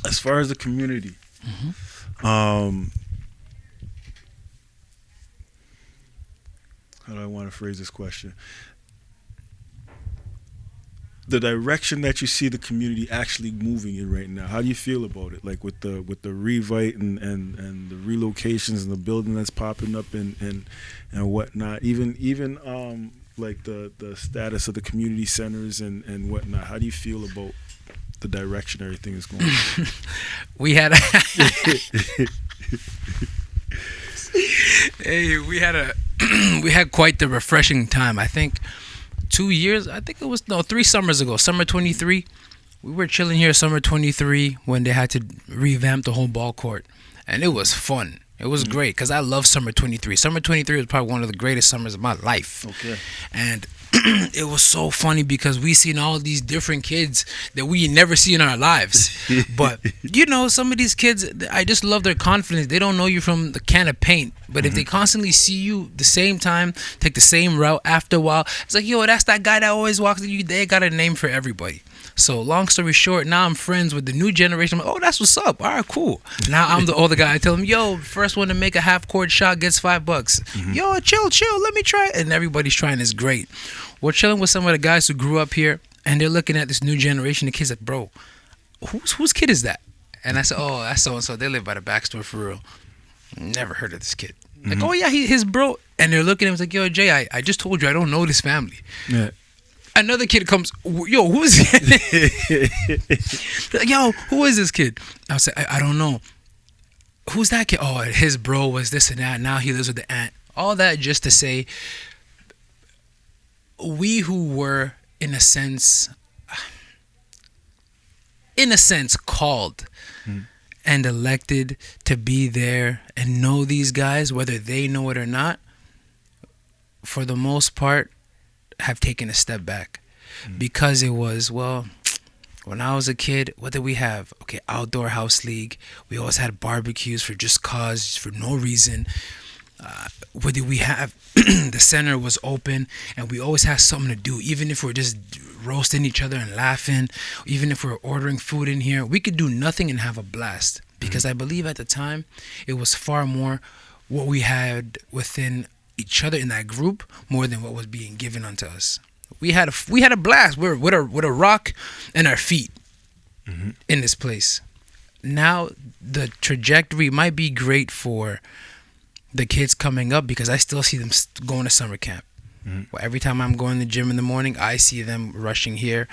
[SPEAKER 1] As far as the community, how do I want to phrase this question? The direction that you see the community actually moving in right now, how do you feel about it? Like with the revite and the relocations and the building that's popping up and whatnot. Even like the status of the community centers and whatnot. How do you feel about the direction everything is going?
[SPEAKER 2] we had quite the refreshing time. I think 3 summers ago, summer 23, we were chilling here summer 23 when they had to revamp the whole ball court, and it was fun. It was great because I love summer 23. Summer 23 was probably one of the greatest summers of my life.
[SPEAKER 1] Okay.
[SPEAKER 2] And it was so funny because we seen all these different kids that we never see in our lives. But, you know, some of these kids, I just love their confidence. They don't know you from the can of paint. But if they constantly see you the same time, take the same route, after a while, it's like, yo, that's that guy that always walks. They got a name for everybody. So long story short, now I'm friends with the new generation. I'm like, oh, that's what's up. All right, cool. Now I'm the older guy. I tell them, yo, first one to make a half-court shot gets $5. Yo, chill, let me try it. And everybody's trying. It's great. We're chilling with some of the guys who grew up here, and they're looking at this new generation. The kids like, bro, whose kid is that? And I said, oh, that's so-and-so. They live by the back store for real. Never heard of this kid. Like, oh, yeah, his bro. And they're looking at him like, yo, Jay, I just told you I don't know this family. Yeah. Another kid comes, yo, who is it? Like, yo, who is this kid? I was like, I don't know. Who's that kid? Oh, his bro was this and that. Now he lives with the aunt. All that just to say, we who were, in a sense, called and elected to be there and know these guys, whether they know it or not, for the most part, have taken a step back because it was, well, when I was a kid, what did we have? Okay, outdoor house league. We always had barbecues for just cause, for no reason. What did we have? The center was open, and we always had something to do. Even if we're just roasting each other and laughing, even if we're ordering food in here, we could do nothing and have a blast. Because I believe at the time, it was far more what we had within each other in that group more than what was being given unto us. we had a blast. We're with a rock and our feet in this place. Now the trajectory might be great for the kids coming up because I still see them going to summer camp. Well, every time I'm going to the gym in the morning, I see them rushing here.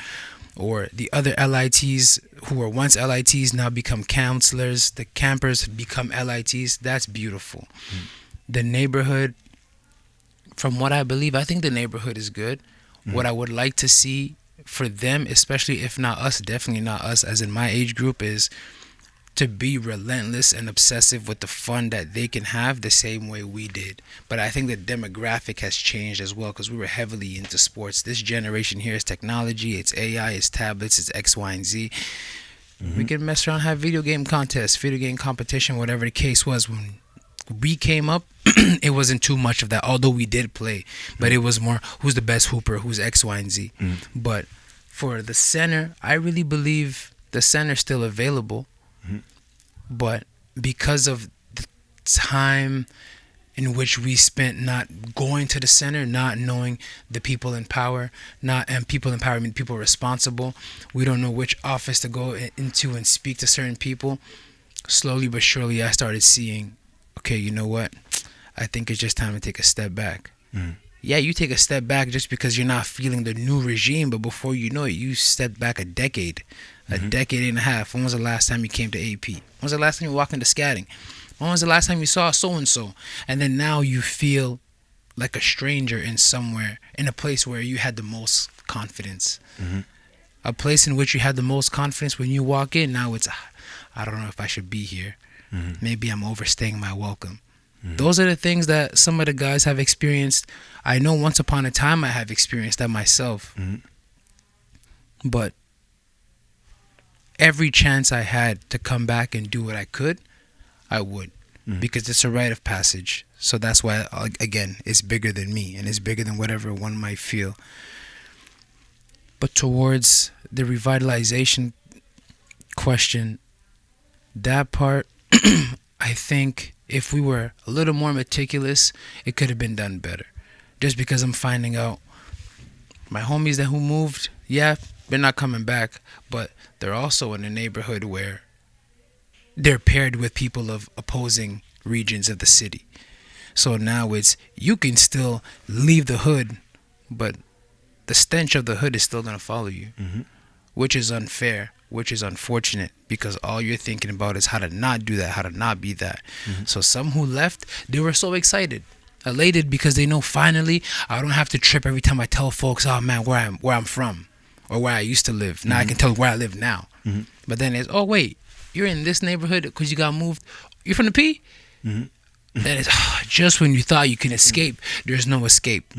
[SPEAKER 2] Or the other LITs who were once LITs now become counselors. The campers become LITs. That's beautiful. The neighborhood, from what I believe, I think the neighborhood is good. What I would like to see for them, especially if not us, definitely not us, as in my age group, is to be relentless and obsessive with the fun that they can have the same way we did. But I think the demographic has changed as well because we were heavily into sports. This generation here is technology, it's AI, it's tablets, it's X, Y, and Z. We can mess around, have video game contests, video game competition, whatever the case was. When we came up, it wasn't too much of that, although we did play. But it was more, who's the best hooper, who's X, Y, and Z. But for the center, I really believe the center's still available. But because of the time in which we spent not going to the center, not knowing the people in power, and people in power, I mean people responsible, we don't know which office to go into and speak to certain people. Slowly but surely, I started seeing, okay, you know what? I think it's just time to take a step back. Yeah, you take a step back just because you're not feeling the new regime, but before you know it, you stepped back a decade and a half. When was the last time you came to AP? When was the last time you walked into scatting? When was the last time you saw so-and-so? And then now you feel like a stranger in somewhere, in a place where you had the most confidence. A place in which you had the most confidence when you walk in, now it's, I don't know if I should be here. Maybe I'm overstaying my welcome. Those are the things that some of the guys have experienced. I know once upon a time I have experienced that myself. But every chance I had to come back and do what I could, I would. Because it's a rite of passage. So that's why, again, it's bigger than me and it's bigger than whatever one might feel. But towards the revitalization question, that part, I think if we were a little more meticulous, it could have been done better. Just because I'm finding out my homies that who moved, yeah, they're not coming back, but they're also in a neighborhood where they're paired with people of opposing regions of the city. So now it's, you can still leave the hood, but the stench of the hood is still going to follow you, which is unfair, which is unfortunate, because all you're thinking about is how to not do that, how to not be that. So some who left, they were so excited, elated, because they know finally I don't have to trip every time I tell folks, oh man, where I'm from or where I used to live. Now I can tell where I live now. But then it's, oh wait, you're in this neighborhood because you got moved. You're from the P? Then it's just when you thought you can escape, there's no escape,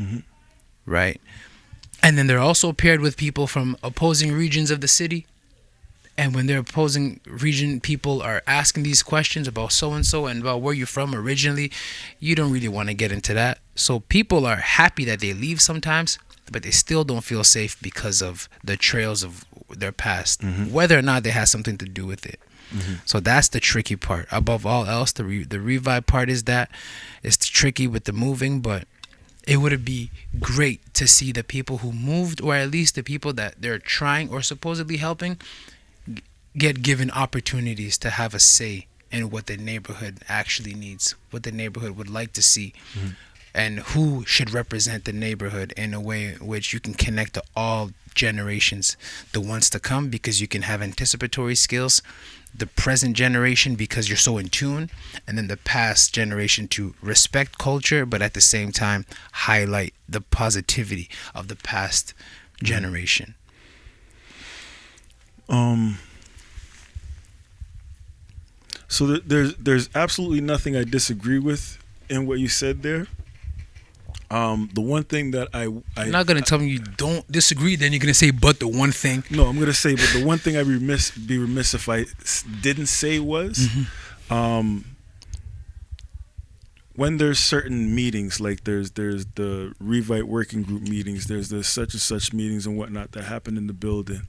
[SPEAKER 2] right? And then they're also paired with people from opposing regions of the city. And when their opposing region people are asking these questions about so-and-so and about where you're from originally, you don't really want to get into that. So people are happy that they leave sometimes, but they still don't feel safe because of the trails of their past, whether or not they have something to do with it. So that's the tricky part. Above all else, the revive part is that it's tricky with the moving, but it would be great to see the people who moved, or at least the people that they're trying or supposedly helping, get given opportunities to have a say in what the neighborhood actually needs, what the neighborhood would like to see, and who should represent the neighborhood in a way in which you can connect to all generations, the ones to come, because you can have anticipatory skills, the present generation because you're so in tune, and then the past generation to respect culture, but at the same time highlight the positivity of the past generation.
[SPEAKER 1] So there's absolutely nothing I disagree with in what you said there. The one thing that I'm not
[SPEAKER 2] gonna tell me you don't disagree. Then you're gonna say, but the one thing.
[SPEAKER 1] No, I'm gonna say, but the one thing I'd be remiss if I didn't say was, when there's certain meetings, like there's the Revite working group meetings, there's the such and such meetings and whatnot that happen in the building.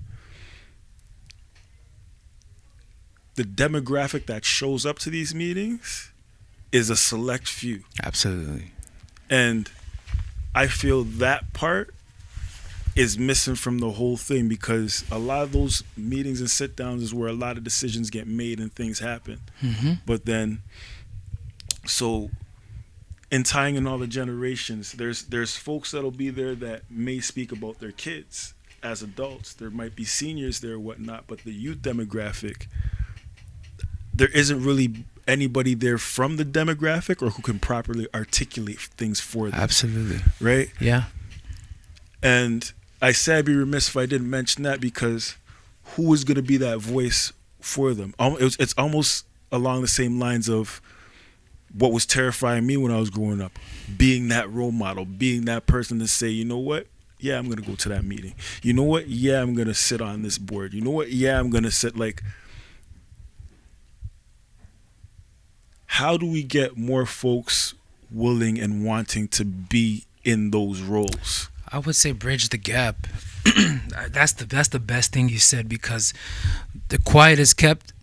[SPEAKER 1] The demographic that shows up to these meetings is a select few.
[SPEAKER 2] Absolutely.
[SPEAKER 1] And I feel that part is missing from the whole thing, because a lot of those meetings and sit downs is where a lot of decisions get made and things happen. But then, so in tying in all the generations, there's folks that'll be there that may speak about their kids as adults. There might be seniors there or whatnot, but the youth demographic, there isn't really anybody there from the demographic or who can properly articulate things for them.
[SPEAKER 2] Absolutely.
[SPEAKER 1] Right?
[SPEAKER 2] Yeah.
[SPEAKER 1] And I said I'd be remiss if I didn't mention that, because who is going to be that voice for them? It's almost along the same lines of what was terrifying me when I was growing up, being that role model, being that person to say, you know what? Yeah, I'm going to go to that meeting. You know what? Yeah, I'm going to sit on this board. You know what? Yeah, I'm going to sit. Like, how do we get more folks willing and wanting to be in those roles?
[SPEAKER 2] I would say bridge the gap. That's the best thing you said, because the quiet is kept.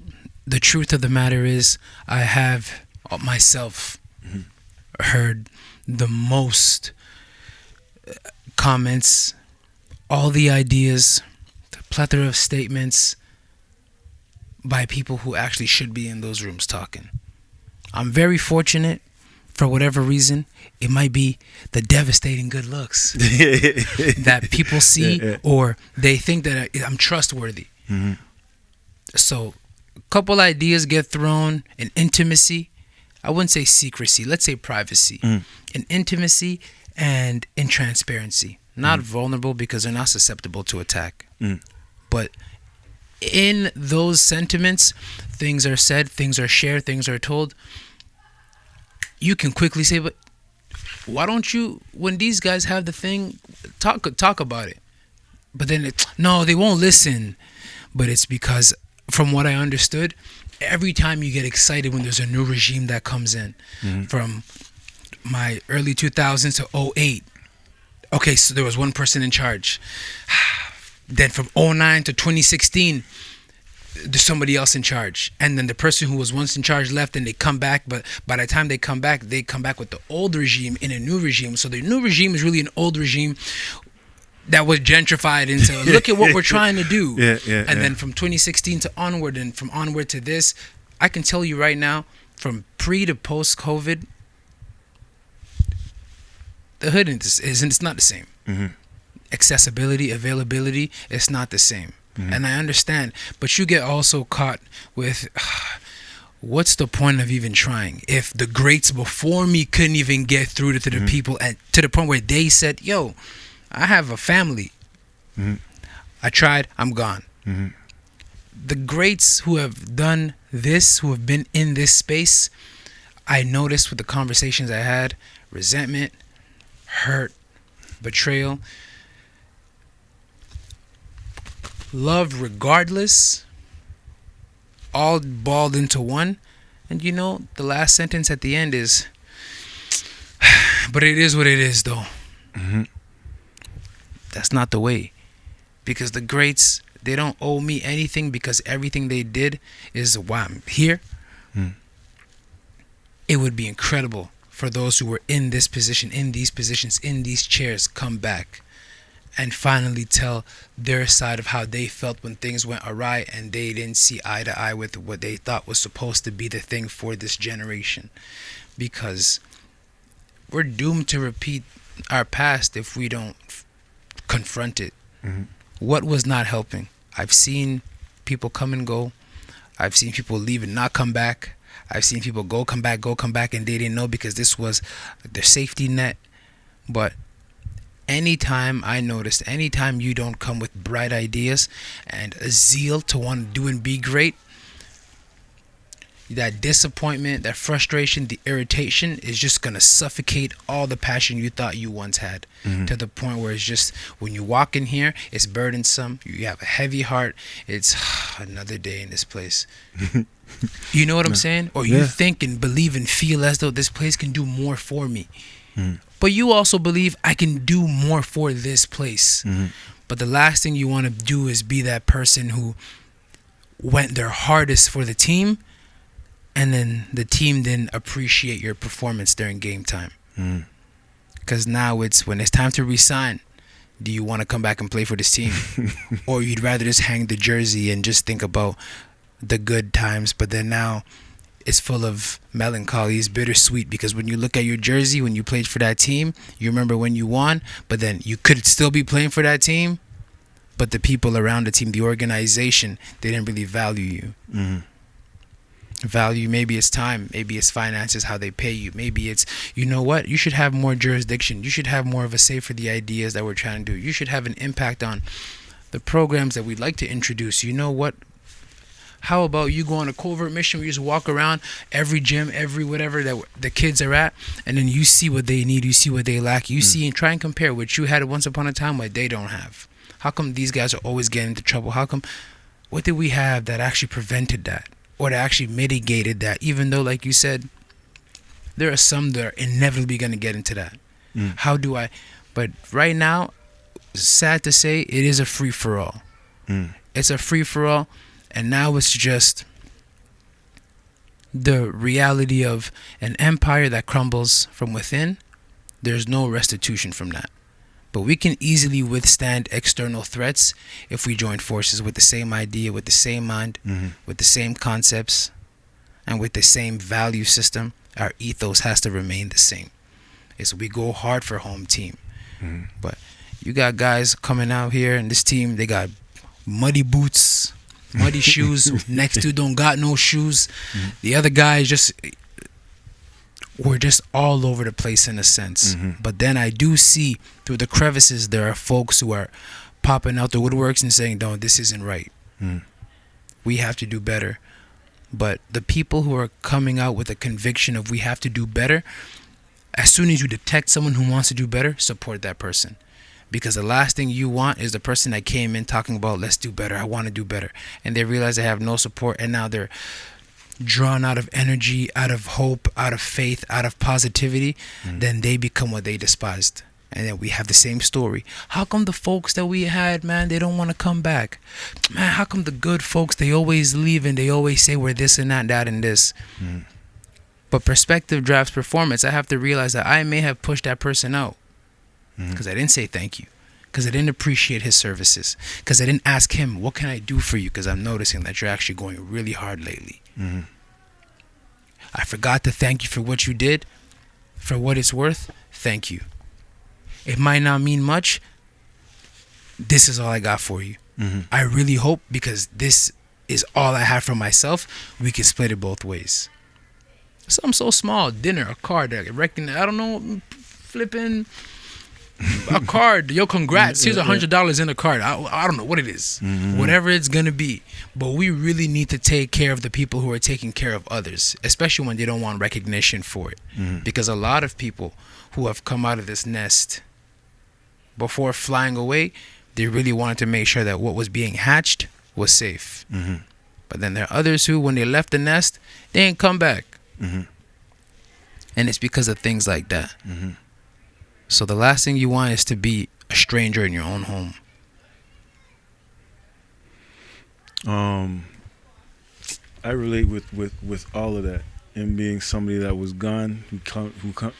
[SPEAKER 2] The truth of the matter is, I have myself heard the most comments, all the ideas, the plethora of statements by people who actually should be in those rooms talking. I'm very fortunate. For whatever reason, it might be the devastating good looks that people see, or they think that I'm trustworthy. So a couple ideas get thrown in intimacy. I wouldn't say secrecy. Let's say privacy. In intimacy and in transparency. Not vulnerable, because they're not susceptible to attack. But in those sentiments, things are said, things are shared, things are told. You can quickly say, but why don't you, when these guys have the thing, talk about it? But then, no, they won't listen. But it's because, from what I understood, every time you get excited when there's a new regime that comes in, from my early 2000s to 08, okay, so there was one person in charge. Then from 09 to 2016, there's somebody else in charge, and then the person who was once in charge left, and they come back. But by the time they come back with the old regime in a new regime. So the new regime is really an old regime that was gentrified into look at what we're trying to do. And then from 2016 to onward, and from onward to this, I can tell you right now, from pre to post COVID, the hood it's not the same. Accessibility, availability, it's not the same. And I understand, but you get also caught with, what's the point of even trying if the greats before me couldn't even get through to the people, and to the point where they said, yo, I have a family. I tried, I'm gone. The greats who have done this, who have been in this space, I noticed with the conversations I had, resentment, hurt, betrayal, love regardless, all balled into one. And you know, the last sentence at the end is, but it is what it is, though. That's not the way. Because the greats, they don't owe me anything, because everything they did is why I'm here. It would be incredible for those who were in this position, in these positions, in these chairs, come back and finally tell their side of how they felt when things went awry and they didn't see eye to eye with what they thought was supposed to be the thing for this generation. Because we're doomed to repeat our past if we don't confront it. What was not helping? I've seen people come and go. I've seen people leave and not come back. I've seen people come back, and they didn't know, because this was their safety net. But anytime you don't come with bright ideas and a zeal to want to do and be great, that disappointment, that frustration, the irritation is just going to suffocate all the passion you thought you once had, to the point where it's just, when you walk in here, it's burdensome. You have a heavy heart. It's another day in this place. You know what I'm saying? Or you think and believe and feel as though this place can do more for me. But you also believe I can do more for this place. But the last thing you want to do is be that person who went their hardest for the team, and then the team didn't appreciate your performance during game time. Because now it's when it's time to resign, do you want to come back and play for this team? Or you'd rather just hang the jersey and just think about the good times, but then now it's full of melancholy, it's bittersweet, because when you look at your jersey, when you played for that team, you remember when you won, but then you could still be playing for that team, but the people around the team, the organization, they didn't really value you.
[SPEAKER 1] Mm-hmm.
[SPEAKER 2] Value, maybe it's time, maybe it's finances, how they pay you, maybe it's, you know what, you should have more jurisdiction, you should have more of a say for the ideas that we're trying to do, you should have an impact on the programs that we'd like to introduce. You know what, how about you go on a covert mission where you just walk around every gym, every whatever that the kids are at, and then you see what they need, you see what they lack, you see and try and compare what you had once upon a time, what they don't have. How come these guys are always getting into trouble? How come, what did we have that actually prevented that, or that actually mitigated that, even though, like you said, there are some that are inevitably going to get into that. How do I, but right now, sad to say, it is a free-for-all. It's a free-for-all, and now it's just the reality of an empire that crumbles from within. There's no restitution from that. But we can easily withstand external threats if we join forces with the same idea, with the same mind, with the same concepts, and with the same value system. Our ethos has to remain the same. It's we go hard for home team. But you got guys coming out here, and this team, they got muddy boots, muddy shoes. Next dude don't got no shoes. The other guys just... we're just all over the place in a sense. But then I do see through the crevices there are folks who are popping out the woodworks and saying, no, this isn't right. We have to do better. But the people who are coming out with a conviction of we have to do better, as soon as you detect someone who wants to do better, support that person. Because the last thing you want is the person that came in talking about, let's do better, I want to do better, and they realize they have no support, and now they're drawn out of energy, out of hope, out of faith, out of positivity, then they become what they despised. And then we have the same story. How come the folks that we had, man, they don't want to come back? Man, how come the good folks, they always leave and they always say we're this and that and this? But perspective drives performance. I have to realize that I may have pushed that person out because I didn't say thank you, because I didn't appreciate his services, because I didn't ask him, what can I do for you? Because I'm noticing that you're actually going really hard lately. I forgot to thank you for what you did. For what it's worth, thank you. It might not mean much. This is all I got for you. I really hope, because this is all I have for myself, we can split it both ways. Something so small, dinner, a card, erecting, I don't know, flipping a card. Yo, congrats. Here's $100 in a card. I don't know what it is. Whatever it's going to be. But we really need to take care of the people who are taking care of others, especially when they don't want recognition for it. Because a lot of people who have come out of this nest before flying away, they really wanted to make sure that what was being hatched was safe. But then there are others who, when they left the nest, they ain't come back. And it's because of things like that. So the last thing you want is to be a stranger in your own home.
[SPEAKER 1] I relate with all of that, and being somebody that was gone,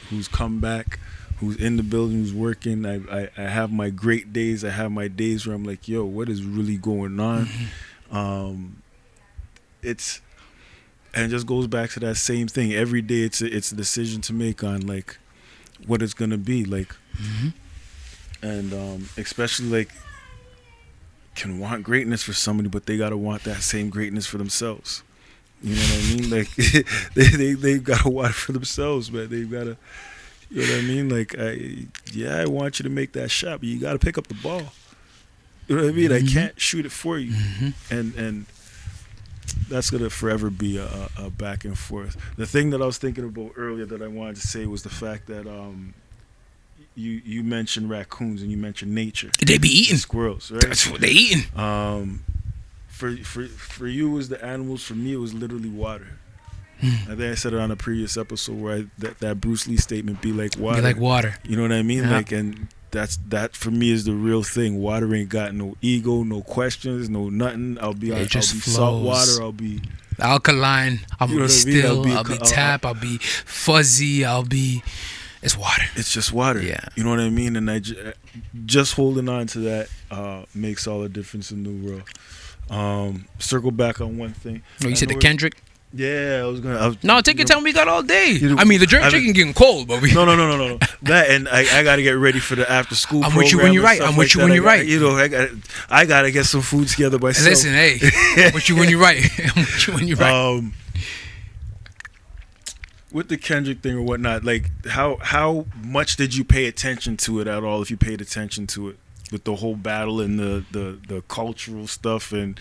[SPEAKER 1] who's come back, who's in the building, who's working. I have my great days. I have my days where I'm like, yo, what is really going on? And it just goes back to that same thing. Every day it's a decision to make on like what it's gonna be like. And especially like can want greatness for somebody, but they gotta want that same greatness for themselves. You know what I mean? Like they gotta want it for themselves, man. They've gotta, you know what I mean? Like I want you to make that shot, but you gotta pick up the ball. You know what I mean? I can't shoot it for you. And that's gonna forever be a back and forth. The thing that I was thinking about earlier that I wanted to say was the fact that you mentioned raccoons and you mentioned nature.
[SPEAKER 2] They be eating
[SPEAKER 1] squirrels, right?
[SPEAKER 2] That's what they eating.
[SPEAKER 1] For you it was the animals. For me it was literally water. I think I said it on a previous episode where that Bruce Lee statement, be like water.
[SPEAKER 2] Be like water.
[SPEAKER 1] You know what I mean? Like, and that for me is the real thing. Water ain't got no ego, no questions, no nothing. I'll be salt water. I'll be
[SPEAKER 2] alkaline. I'll be still. I'll be tap. I'll be fuzzy. I'll be It's water.
[SPEAKER 1] It's just water.
[SPEAKER 2] Yeah.
[SPEAKER 1] You know what I mean? And just holding on to that makes all the difference in the world. Circle back on one thing.
[SPEAKER 2] Oh, you said the Kendrick?
[SPEAKER 1] Yeah, I was gonna.
[SPEAKER 2] No, take your time. We got all day.
[SPEAKER 1] You know,
[SPEAKER 2] I mean, the drink chicken getting cold, but we.
[SPEAKER 1] No. That, and I got to get ready for the after school.
[SPEAKER 2] I'm with you when you're right. I'm with you when you're right.
[SPEAKER 1] You know, I got to get some food together myself.
[SPEAKER 2] Listen, hey, I'm with you when you're right. I'm with you when you're right.
[SPEAKER 1] With the Kendrick thing or whatnot, like how much did you pay attention to it at all? If you paid attention to it, with the whole battle and the cultural stuff and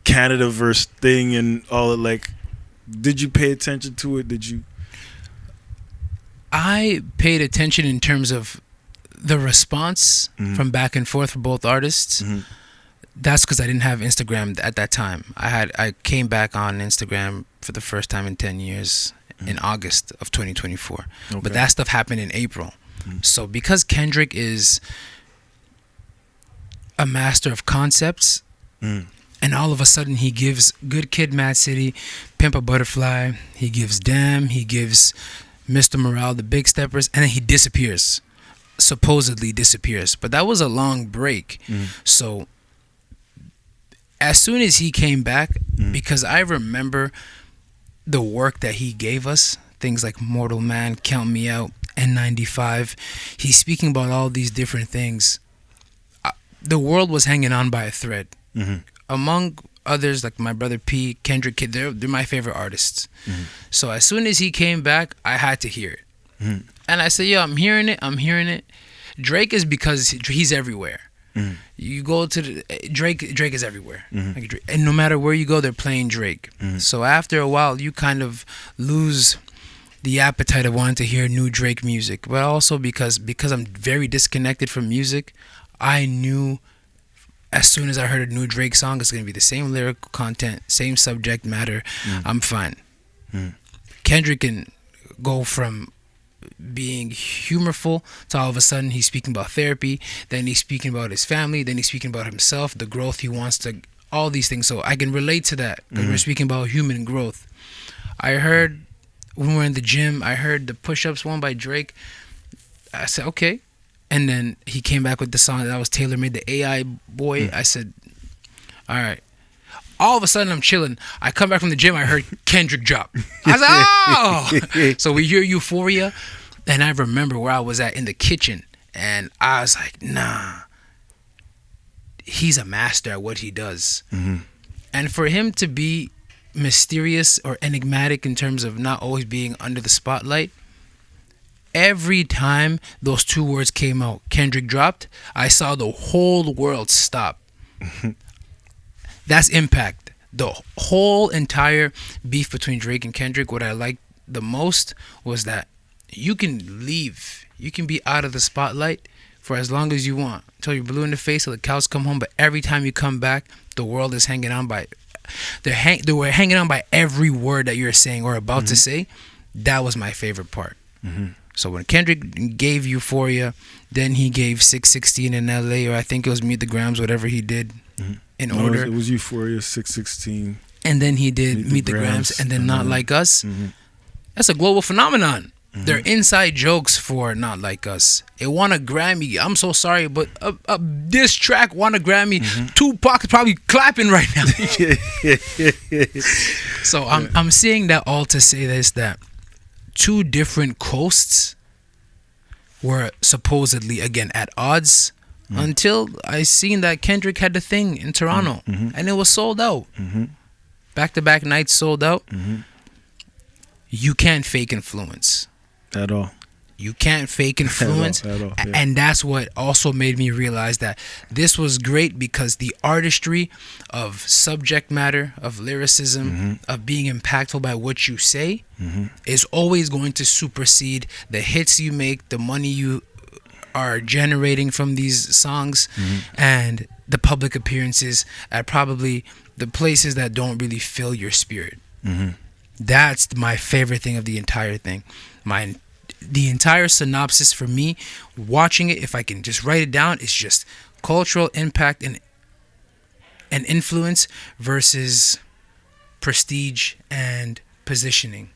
[SPEAKER 1] Canada versus thing and all of, like, did you pay attention to it? Did you?
[SPEAKER 2] I paid attention in terms of the response from back and forth for both artists. That's because I didn't have Instagram at that time. I came back on Instagram for the first time in 10 years in August of 2024. Okay. But that stuff happened in April. So because Kendrick is a master of concepts, and all of a sudden he gives Good Kid, Mad City, Pimp a Butterfly, he gives Damn, he gives Mr. Morale, The Big Steppers, and then he disappears. Supposedly disappears. But that was a long break. So as soon as he came back, because I remember the work that he gave us, things like Mortal Man, Count Me Out, N95, he's speaking about all these different things. The world was hanging on by a thread. Among others, like my brother P, Kendrick Kid, they're my favorite artists. So as soon as he came back, I had to hear it. And I said, yo, I'm hearing it. Drake is because he's everywhere. You go to Drake is everywhere. And no matter where you go, they're playing Drake. So after a while, you kind of lose the appetite of wanting to hear new Drake music. But also because I'm very disconnected from music, I knew as soon as I heard a new Drake song, it's going to be the same lyrical content, same subject matter. I'm fine. Kendrick can go from being humorful to all of a sudden he's speaking about therapy, then he's speaking about his family, then he's speaking about himself, the growth he wants to, all these things. So I can relate to that because we're speaking about human growth. I heard when we were in the gym, I heard the push-ups one by Drake. I said, okay. And then he came back with the song that was tailor-made, the AI Boy. I said, all right. All of a sudden, I'm chilling. I come back from the gym. I heard Kendrick drop. I was like, oh! So we hear Euphoria. And I remember where I was at in the kitchen. And I was like, nah. He's a master at what he does. And for him to be mysterious or enigmatic in terms of not always being under the spotlight, every time those two words came out, Kendrick dropped, I saw the whole world stop. That's impact. The whole entire beef between Drake and Kendrick, what I liked the most was that you can leave. You can be out of the spotlight for as long as you want, until you're blue in the face, till the cows come home. But every time you come back, the world is hanging on by, they were hanging on by every word that you're saying or about to say. That was my favorite part. So when Kendrick gave Euphoria, then he gave 616 in LA, or I think it was Meet the Grams, whatever he did in order.
[SPEAKER 1] It was Euphoria, 616.
[SPEAKER 2] And then he did Meet the Grams, and then Not Like Us. That's a global phenomenon. They're inside jokes for Not Like Us. It won a Grammy. I'm so sorry, but this track won a Grammy. Tupac is probably clapping right now. So I'm saying that all to say this, that two different coasts were supposedly, again, at odds until I seen that Kendrick had the thing in Toronto and it was sold out. Back-to-back nights sold out. You can't fake influence.
[SPEAKER 1] At all.
[SPEAKER 2] You can't fake influence.
[SPEAKER 1] At all, yeah.
[SPEAKER 2] And that's what also made me realize that this was great, because the artistry of subject matter, of lyricism, of being impactful by what you say is always going to supersede the hits you make, the money you are generating from these songs, and the public appearances at probably the places that don't really fill your spirit. That's my favorite thing of the entire thing. The entire synopsis for me, watching it, if I can just write it down, is just cultural impact and influence versus prestige and positioning.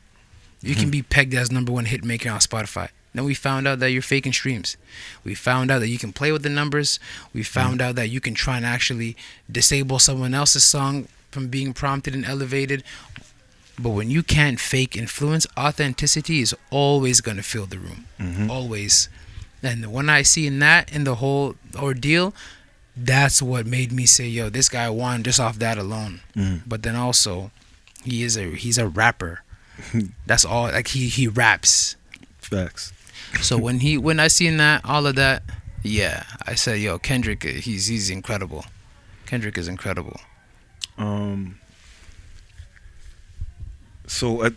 [SPEAKER 2] You can be pegged as #1 hit maker on Spotify. Then we found out that you're faking streams. We found out that you can play with the numbers. We found out that you can try and actually disable someone else's song from being prompted and elevated. But when you can't fake influence, authenticity is always going to fill the room. Always. And when I see in that, in the whole ordeal, that's what made me say, yo, this guy won just off that alone. But then also, he's a rapper. That's all. Like, he raps.
[SPEAKER 1] Facts.
[SPEAKER 2] So when I seen that, all of that, yeah, I said, yo, Kendrick, he's incredible. Kendrick is incredible.
[SPEAKER 1] So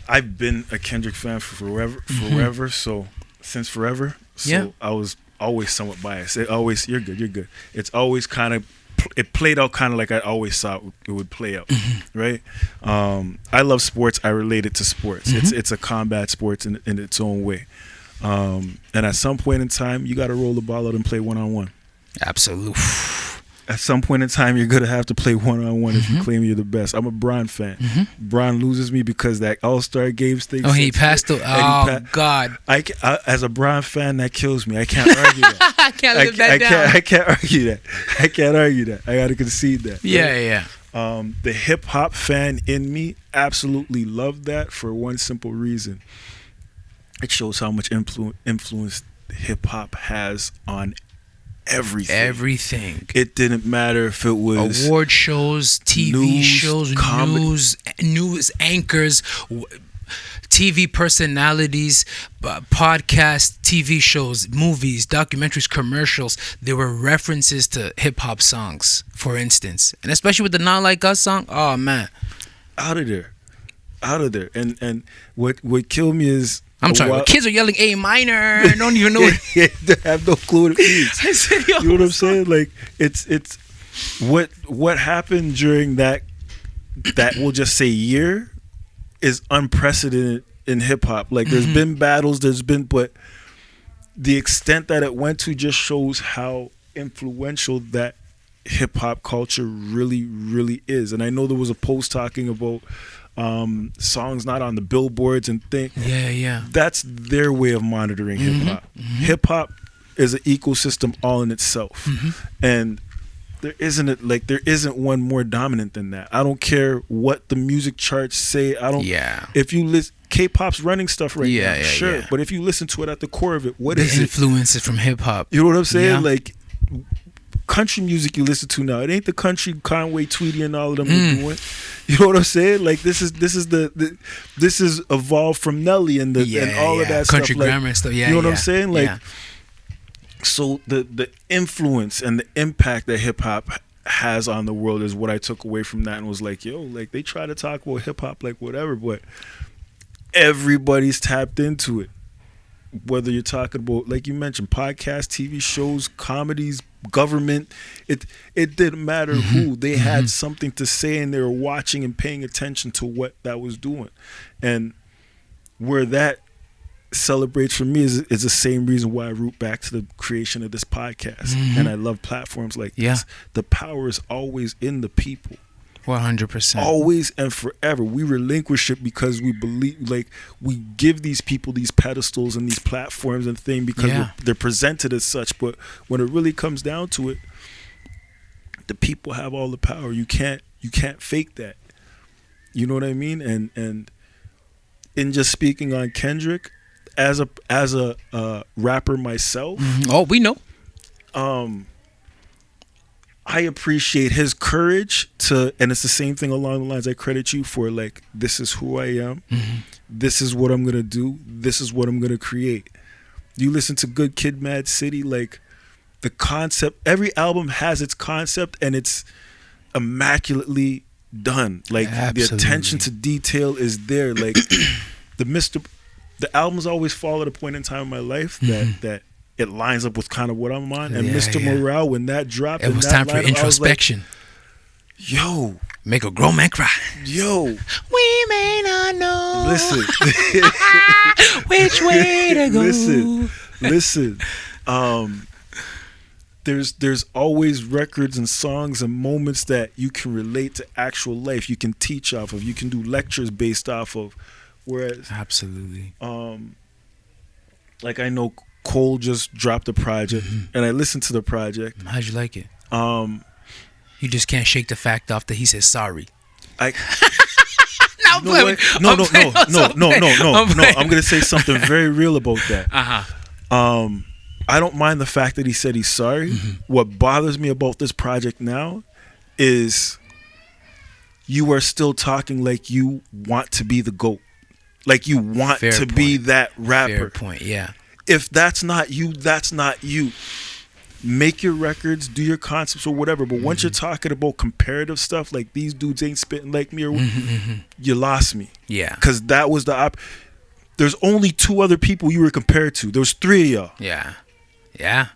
[SPEAKER 1] I've been a Kendrick fan for forever. So since forever. So
[SPEAKER 2] Yeah.
[SPEAKER 1] I was always somewhat biased. You're good. It's always kind of, it played out kind of like I always thought it would play out, right? I love sports. I relate it to sports. It's a combat sports in its own way. And at some point in time, you got to roll the ball out and play one-on-one.
[SPEAKER 2] Absolutely.
[SPEAKER 1] At some point in time, you're going to have to play one-on-one if you claim you're the best. I'm a Bron fan. Bron loses me because that All-Star Games thing.
[SPEAKER 2] Oh, he passed the... Oh, God.
[SPEAKER 1] I, as a Bron fan, that kills me. I can't argue that.
[SPEAKER 2] I can't live that down.
[SPEAKER 1] I can't argue that. I can't argue that. I got to concede that. Right?
[SPEAKER 2] Yeah.
[SPEAKER 1] The hip-hop fan in me absolutely loved that for one simple reason. It shows how much influence hip-hop has on everything. It didn't matter if it was
[SPEAKER 2] award shows, TV shows, news anchors, TV personalities, podcasts, TV shows, movies, documentaries, commercials. There were references to hip hop songs, for instance, and especially with the "Not Like Us" song. Oh man,
[SPEAKER 1] out of there. And what killed me is,
[SPEAKER 2] I'm sorry, kids are yelling A minor. I don't even know what
[SPEAKER 1] they have no clue what it means.
[SPEAKER 2] I said, yo,
[SPEAKER 1] you know what I'm saying? Like, it's what happened during that we'll just say year is unprecedented in hip hop. Like, there's been battles, but the extent that it went to just shows how influential that hip hop culture really, really is. And I know there was a post talking about songs not on the billboards and things.
[SPEAKER 2] Yeah.
[SPEAKER 1] That's their way of monitoring hip hop. Hip hop is an ecosystem all in itself, and there isn't one more dominant than that. I don't care what the music charts say. If you listen, K-pop's running stuff right now, sure. But if you listen to it at the core of it, what is it?
[SPEAKER 2] The influences from hip hop.
[SPEAKER 1] You know what I'm saying?
[SPEAKER 2] Yeah.
[SPEAKER 1] Like, country music you listen to now, it ain't the country Conway, Tweety, and all of them are doing. You know what I'm saying? Like, this is evolved from Nelly and all of that
[SPEAKER 2] country
[SPEAKER 1] stuff. Like,
[SPEAKER 2] grammar and stuff. Yeah,
[SPEAKER 1] you know what I'm saying? Like,
[SPEAKER 2] yeah.
[SPEAKER 1] So the influence and the impact that hip hop has on the world is what I took away from that, and was like, yo, like, they try to talk about hip hop like whatever, but everybody's tapped into it. Whether you're talking about, like you mentioned, podcasts, TV shows, comedies, government, it didn't matter who. They had something to say, and they were watching and paying attention to what that was doing. And where that celebrates for me is the same reason why I root back to the creation of this podcast. And I love platforms like this. The power is always in the people.
[SPEAKER 2] 100%.
[SPEAKER 1] Always and forever. We relinquish it because we believe, like, we give these people these pedestals and these platforms and things because they're presented as such. But when it really comes down to it, the people have all the power. You can't fake that. You know what I mean? And in just speaking on Kendrick, as a rapper myself,
[SPEAKER 2] oh, we know.
[SPEAKER 1] I appreciate his courage and it's the same thing along the lines I credit you for, like, this is who I am. This is what I'm going to do. This is what I'm going to create. You listen to Good Kid, Mad City, like, the concept, every album has its concept and it's immaculately done. Like, the attention to detail is there. Like, the albums always fall at a point in time in my life that it lines up with kind of what I'm on. And Mr. Morale, when that dropped,
[SPEAKER 2] it was time for introspection.
[SPEAKER 1] Like, yo,
[SPEAKER 2] make a grown man cry.
[SPEAKER 1] Yo,
[SPEAKER 2] we may not know.
[SPEAKER 1] Listen,
[SPEAKER 2] which way to go.
[SPEAKER 1] Listen. There's always records and songs and moments that you can relate to actual life. You can teach off of. You can do lectures based off of. Whereas,
[SPEAKER 2] absolutely.
[SPEAKER 1] like I know Cole just dropped a project, and I listened to the project.
[SPEAKER 2] How'd you like it? You just can't shake the fact off that he said sorry.
[SPEAKER 1] I
[SPEAKER 2] No,
[SPEAKER 1] no. I'm gonna say something very real about that. I don't mind the fact that he said he's sorry. What bothers me about this project now is you are still talking like you want to be the GOAT. Like you want to be that rapper.
[SPEAKER 2] Fair point, yeah.
[SPEAKER 1] If that's not you, that's not you. Make your records, do your concepts or whatever. But once you're talking about comparative stuff, like these dudes ain't spitting like me, or you lost me.
[SPEAKER 2] Yeah.
[SPEAKER 1] Because that was there's only 2 other people you were compared to. There was 3 of y'all.
[SPEAKER 2] Yeah. Yeah.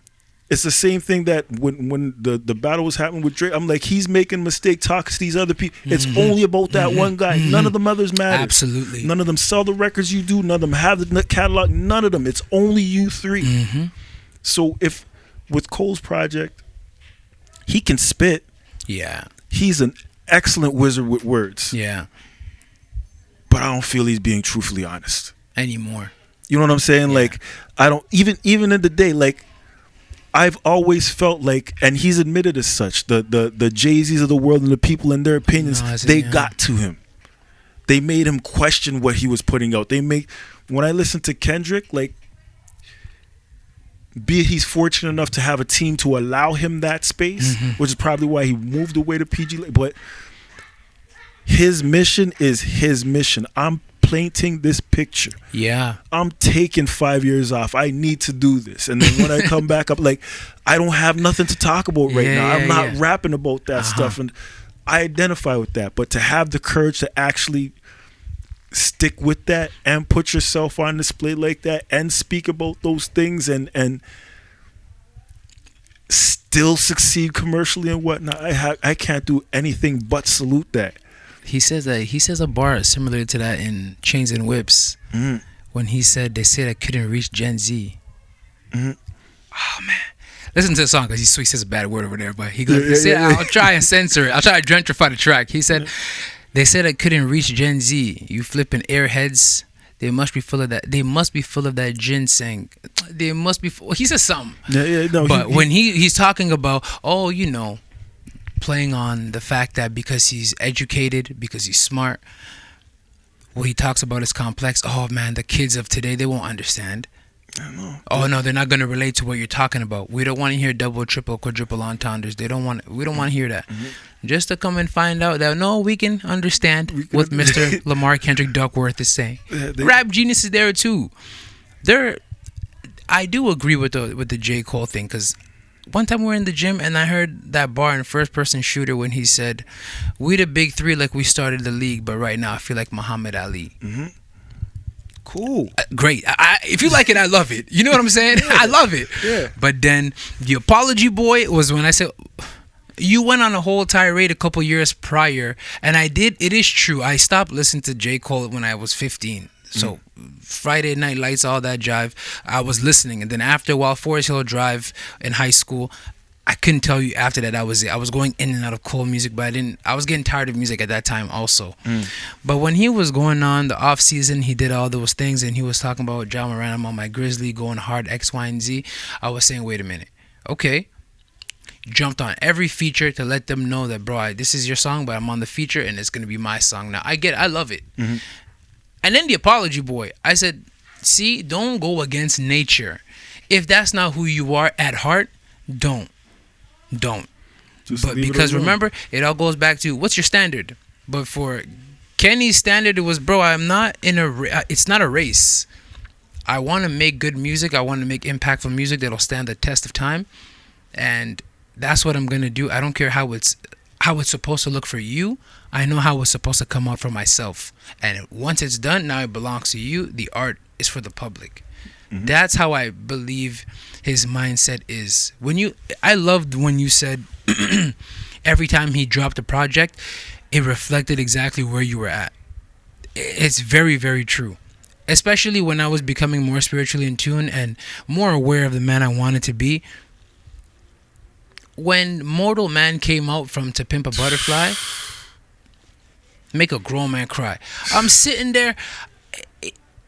[SPEAKER 1] It's the same thing that when the battle was happening with Drake, I'm like, he's making mistake talks to these other people. It's only about that one guy. None of them others matter.
[SPEAKER 2] Absolutely.
[SPEAKER 1] None of them sell the records you do. None of them have the catalog. None of them. It's only you 3. So if with Cole's project, he can spit.
[SPEAKER 2] Yeah.
[SPEAKER 1] He's an excellent wizard with words.
[SPEAKER 2] Yeah.
[SPEAKER 1] But I don't feel he's being truthfully honest
[SPEAKER 2] anymore.
[SPEAKER 1] You know what I'm saying?
[SPEAKER 2] Yeah.
[SPEAKER 1] Like, I don't even in the day, like, I've always felt like, and he's admitted as such, the Jay-Z's of the world and the people in their opinions, they got to him. They made him question what he was putting out. When I listen to Kendrick, like, be it he's fortunate enough to have a team to allow him that space, which is probably why he moved away to PG, but his mission is his mission. I'm painting this picture.
[SPEAKER 2] Yeah.
[SPEAKER 1] I'm taking 5 years off. I need to do this. And then when I come back, I'm like, I don't have nothing to talk about right now. I'm not rapping about that stuff. And I identify with that. But to have the courage to actually stick with that and put yourself on display like that and speak about those things and still succeed commercially and whatnot, I can't do anything but salute that.
[SPEAKER 2] He says a bar similar to that in Chains and Whips when he said they said I couldn't reach Gen Z. Oh man, listen to the song because he says a bad word over there, but he goes, I'll try and censor it. I'll try to gentrify the track. He said they said I couldn't reach Gen Z. You flipping airheads. They must be full of that. They must be full of that ginseng. They must be. He says something. But when he's talking about, playing on the fact that because he's educated, because he's smart, what he talks about is complex. Oh man, the kids of today, they won't understand.
[SPEAKER 1] I know.
[SPEAKER 2] Oh no, they're not going to relate to what you're talking about. We don't want to hear double, triple, quadruple entendres. We don't want to hear that. Just to come and find out that no, we can understand what Mr. Lamar Kendrick Duckworth is saying. Rap Genius is there too. I do agree with the J. Cole thing, because one time we were in the gym and I heard that bar in First Person Shooter when he said, "We the big 3 like we started the league, but right now I feel like Muhammad Ali."
[SPEAKER 1] Cool.
[SPEAKER 2] Great. If you like it, I love it. You know what I'm saying? I love it.
[SPEAKER 1] Yeah.
[SPEAKER 2] But then the Apology Boy was when I said, you went on a whole tirade a couple years prior, and I did. It is true. I stopped listening to J. Cole when I was 15. So Friday Night Lights, all that jive, I was listening. And then after a while, Forest Hill Drive in high school, I couldn't tell you after that was it. I was going in and out of Cole music, but I was getting tired of music at that time also. But when he was going on the off season, he did all those things, and he was talking about John Moran, I'm on my Grizzly, going hard, X, Y, and Z. I was saying, wait a minute. Okay. Jumped on every feature to let them know that, bro, this is your song, but I'm on the feature, and it's going to be my song now. I love it. And then the Apology Boy, I said, see, don't go against nature. If that's not who you are at heart, don't. But because remember, it all goes back to what's your standard. But for Kenny's standard, it was, bro, I'm not in it's not a race. I want to make good music. I want to make impactful music that'll stand the test of time, and that's what I'm gonna do. I don't care how it's supposed to look for you. I know how it's supposed to come out for myself. And once it's done, now it belongs to you. The art is for the public. That's how I believe his mindset is. I loved when you said every time he dropped a project, it reflected exactly where you were at. It's very, very true. Especially when I was becoming more spiritually in tune and more aware of the man I wanted to be. When Mortal Man came out from To Pimp a Butterfly, make a grown man cry. I'm sitting there,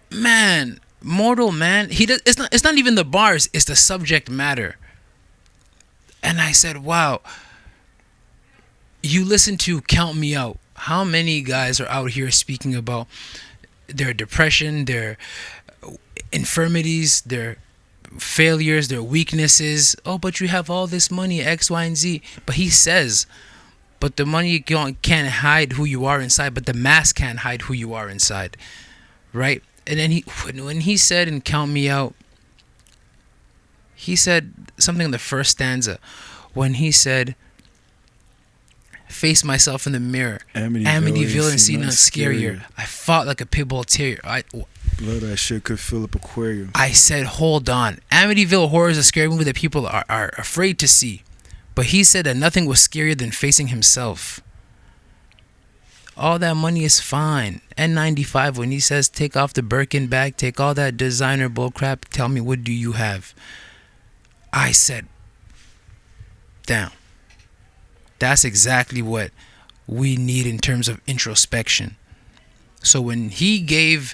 [SPEAKER 2] man, mortal, man. He does. It's not even the bars. It's the subject matter. And I said, wow. You listen to Count Me Out. How many guys are out here speaking about their depression, their infirmities, their failures, their weaknesses? Oh, but you have all this money, X, Y, and Z. But he says, but the money can't hide who you are inside, but the mask can't hide who you are inside. Right? And then when he said in Count Me Out, he said something in the first stanza when he said, face myself in the mirror, Amityville and see nothing scarier. I fought like a pit bull terrier.
[SPEAKER 1] Blood I shit could fill up aquarium.
[SPEAKER 2] I said, hold on. Amityville Horror is a scary movie that people are afraid to see. But he said that nothing was scarier than facing himself. All that money is fine. N95, when he says take off the Birkin bag, take all that designer bullcrap, tell me, what do you have? I said, damn. That's exactly what we need in terms of introspection. So when he gave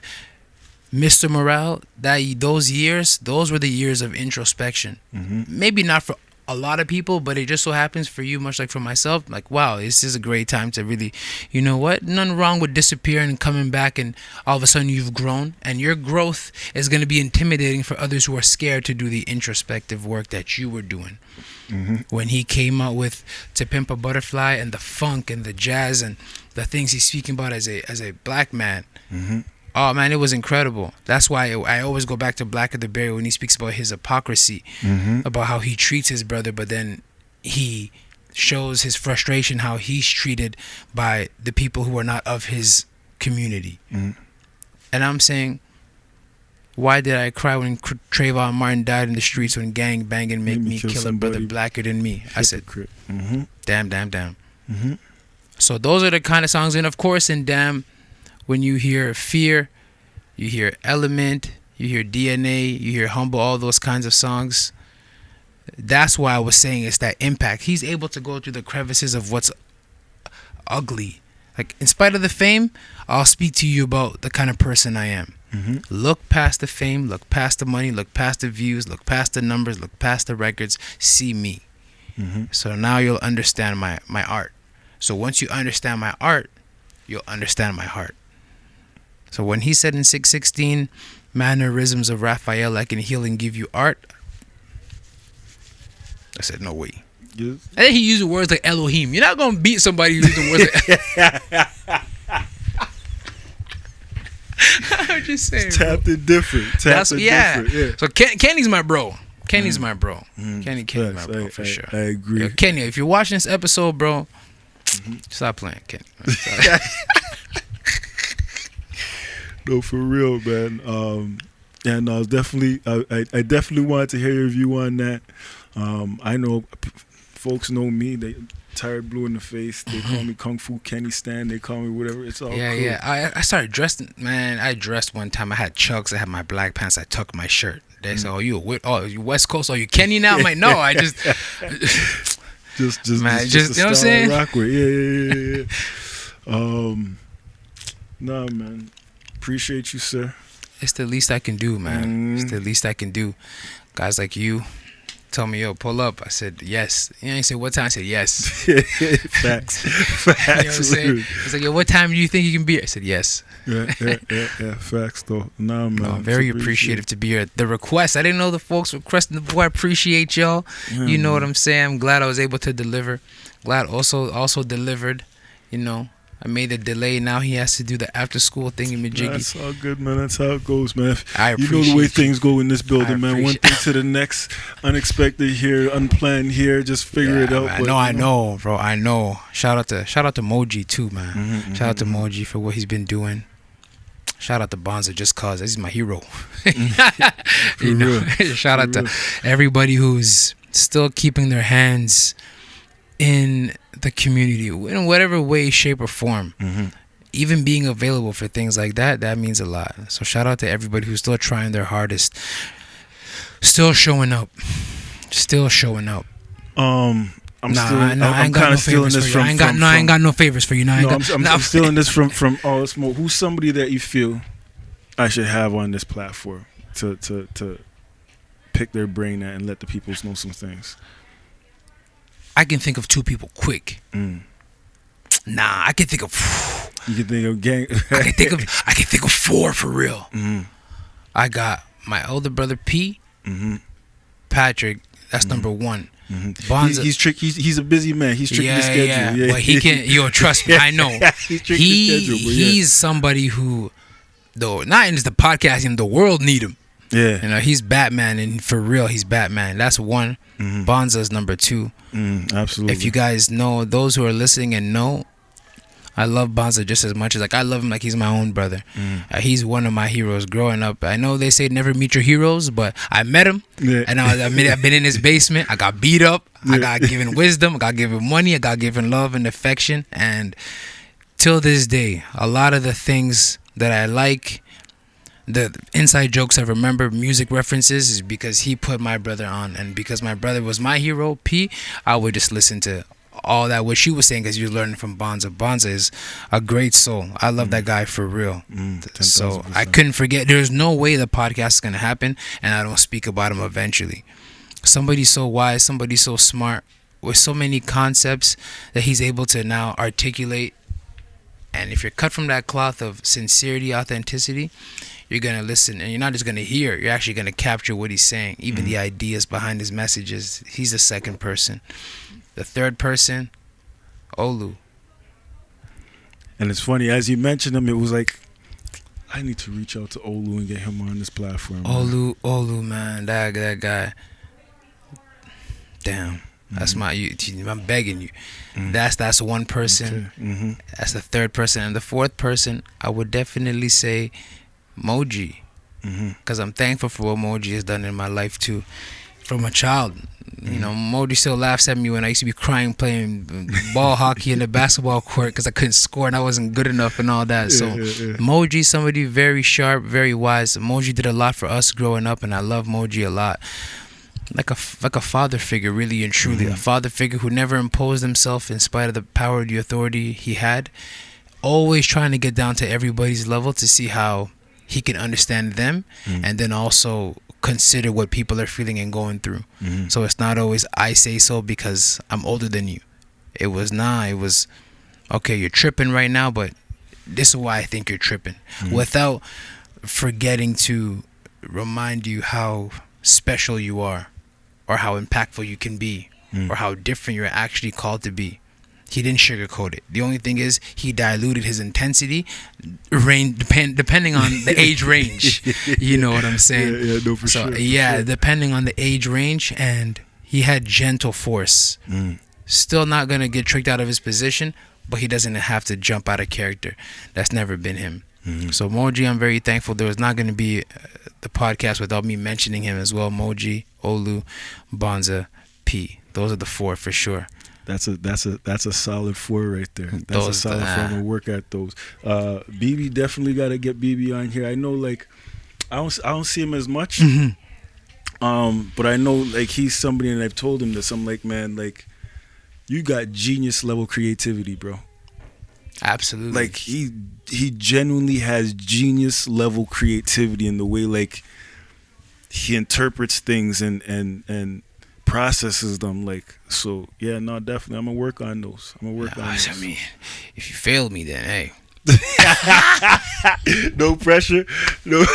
[SPEAKER 2] Mr. Morale those years, those were the years of introspection. Mm-hmm. Maybe not for a lot of people, but it just so happens for you, much like for myself, like, wow, this is a great time to really, you know what, nothing wrong with disappearing and coming back, and all of a sudden you've grown, and your growth is going to be intimidating for others who are scared to do the introspective work that you were doing. Mm-hmm. When he came out with To Pimp a Butterfly and the funk and the jazz and the things he's speaking about as a black man, mm-hmm. Oh man, it was incredible. That's why I always go back to Black of the Berry when he speaks about his hypocrisy, mm-hmm. about how he treats his brother, but then he shows his frustration how he's treated by the people who are not of his community. Mm-hmm. And I'm saying, why did I cry when Trayvon Martin died in the streets when gang banging made me kill a brother blacker than me? I said, mm-hmm. damn. Mm-hmm. So those are the kind of songs. And of course in Damn, when you hear Fear, you hear Element, you hear DNA, you hear Humble, all those kinds of songs. That's why I was saying it's that impact. He's able to go through the crevices of what's ugly. Like, in spite of the fame, I'll speak to you about the kind of person I am. Mm-hmm. Look past the fame, look past the money, look past the views, look past the numbers, look past the records, see me. Mm-hmm. So now you'll understand my art. So once you understand my art, you'll understand my heart. So when he said in 616, mannerisms of Raphael, I can heal and give you art, I said, no way. Yes. And then he used words like Elohim. You're not going to beat somebody using words like I'm just saying.
[SPEAKER 1] Tapped it different. Different. Yeah.
[SPEAKER 2] So Kenny's my bro. Kenny's my bro. Kenny's my bro for sure.
[SPEAKER 1] I agree.
[SPEAKER 2] Yo, Kenny, if you're watching this episode, bro, stop playing, Kenny.
[SPEAKER 1] No, for real, man. Yeah, no, definitely. I definitely wanted to hear your view on that. I know folks know me. They tired blue in the face. They call me Kung Fu Kenny Stan. They call me whatever. It's all cool.
[SPEAKER 2] Yeah. I started dressing. Man, I dressed one time. I had chucks. I had my black pants. I tucked my shirt. They said, "Oh, you West Coast? Oh, you Kenny now?" I'm like, "No, I just."
[SPEAKER 1] just
[SPEAKER 2] you know what I'm saying?
[SPEAKER 1] Rock with. Yeah. Nah, man. Appreciate you, sir.
[SPEAKER 2] It's the least I can do, man. It's the least I can do. Guys like you tell me, yo, pull up. I said, yes. You know, he said, what time? I said, yes.
[SPEAKER 1] Facts.
[SPEAKER 2] You know what I'm saying? It's like, yo, what time do you think you can be here? I said, yes.
[SPEAKER 1] Yeah. Facts, though. Nah, man.
[SPEAKER 2] No, very appreciative to be here. The request, I didn't know the folks requesting the boy. I appreciate y'all. Yeah, you know what I'm saying? I'm glad I was able to deliver. Glad also delivered, you know. I made a delay. Now he has to do the after school thing in Majiggy.
[SPEAKER 1] That's all good, man. That's how it goes, man.
[SPEAKER 2] I appreciate
[SPEAKER 1] you know the way things go in this building, man. One thing to the next, unexpected here, unplanned here. Just figure it out.
[SPEAKER 2] Man, I know, bro. I know. Shout out to Moji too, man. Shout out to Moji for what he's been doing. Shout out to Bonza just cause he's my hero. You know. Shout out to everybody who's still keeping their hands in the community in whatever way, shape, or form. Even being available for things like that means a lot. So shout out to everybody who's still trying their hardest, still showing up. I'm kind of stealing this from. I ain't got no favors for you.
[SPEAKER 1] I'm stealing this from all this more. Who's somebody that you feel I should have on this platform? to pick their brain at and let the people know some things?
[SPEAKER 2] I can think of two people quick. Nah, I can think of.
[SPEAKER 1] You can think of gang.
[SPEAKER 2] I can think of four for real. I got my older brother P. Patrick. That's number one.
[SPEAKER 1] Bonza, he's a busy man. He's tricking the schedule.
[SPEAKER 2] Yeah. But he can. Yo, trust me, I know.
[SPEAKER 1] He's tricking the schedule.
[SPEAKER 2] He's somebody who, though, not in just the podcasting, the world need him.
[SPEAKER 1] Yeah.
[SPEAKER 2] You know, he's Batman, and for real, he's Batman. That's one. Bonza's number two.
[SPEAKER 1] Absolutely.
[SPEAKER 2] If you guys know, those who are listening and know, I love Bonza just as much as I love him like he's my own brother. He's one of my heroes growing up. I know they say never meet your heroes, but I met him, and I've been in his basement. I got beat up. I got given wisdom. I got given money. I got given love and affection. And till this day, a lot of the things that I like, the inside jokes I remember, music references, is because he put my brother on. And because my brother was my hero, P, I would just listen to all that what she was saying because you was learning from Bonza. Bonza is a great soul. I love that guy for real.
[SPEAKER 1] 10,000%.
[SPEAKER 2] So I couldn't forget. There's no way the podcast is gonna happen and I don't speak about him eventually. Somebody so wise, somebody so smart, with so many concepts that he's able to now articulate. And if you're cut from that cloth of sincerity, authenticity, you're gonna listen, and you're not just gonna hear. You're actually gonna capture what he's saying, even the ideas behind his messages. He's the second person. The third person, Olu.
[SPEAKER 1] And it's funny, as you mentioned him, it was like, I need to reach out to Olu and get him on this platform.
[SPEAKER 2] Olu, man, that guy. Damn, that's I'm begging you. That's one person.
[SPEAKER 1] Okay.
[SPEAKER 2] That's the third person, and the fourth person, I would definitely say, Moji, because I'm thankful for what Moji has done in my life too. From a child, you know, Moji still laughs at me when I used to be crying playing ball hockey in the basketball court because I couldn't score and I wasn't good enough and all that. So Moji, somebody very sharp, very wise. Moji did a lot for us growing up, and I love Moji a lot. Like a father figure, really and truly. A father figure who never imposed himself in spite of the power, the authority he had. Always trying to get down to everybody's level to see how he can understand them, and then also consider what people are feeling and going through. So it's not always I say so because I'm older than you. It was okay, you're tripping right now, but this is why I think you're tripping, without forgetting to remind you how special you are, or how impactful you can be, or how different you're actually called to be. He didn't sugarcoat it. The only thing is he diluted his intensity, depending on the age range. You know what I'm saying?
[SPEAKER 1] Yeah, no, for sure.
[SPEAKER 2] Yeah, depending on the age range, and he had gentle force. Still not gonna get tricked out of his position, but he doesn't have to jump out of character. That's never been him. So Moji, I'm very thankful. There was not gonna be the podcast without me mentioning him as well. Moji, Olu, Bonza, P. Those are the four for sure.
[SPEAKER 1] That's a solid four right there. That's a solid four. I'm gonna work at those. BB, definitely gotta get BB on here. I know, like, I don't see him as much, but I know, like, he's somebody, and I've told him this. I'm like, man, like, you got genius level creativity, bro.
[SPEAKER 2] Absolutely.
[SPEAKER 1] Like, he genuinely has genius level creativity in the way, like, he interprets things and processes them. Like, so yeah, no, definitely I'm gonna work on those. I mean,
[SPEAKER 2] if you fail me, then hey.
[SPEAKER 1] No pressure. No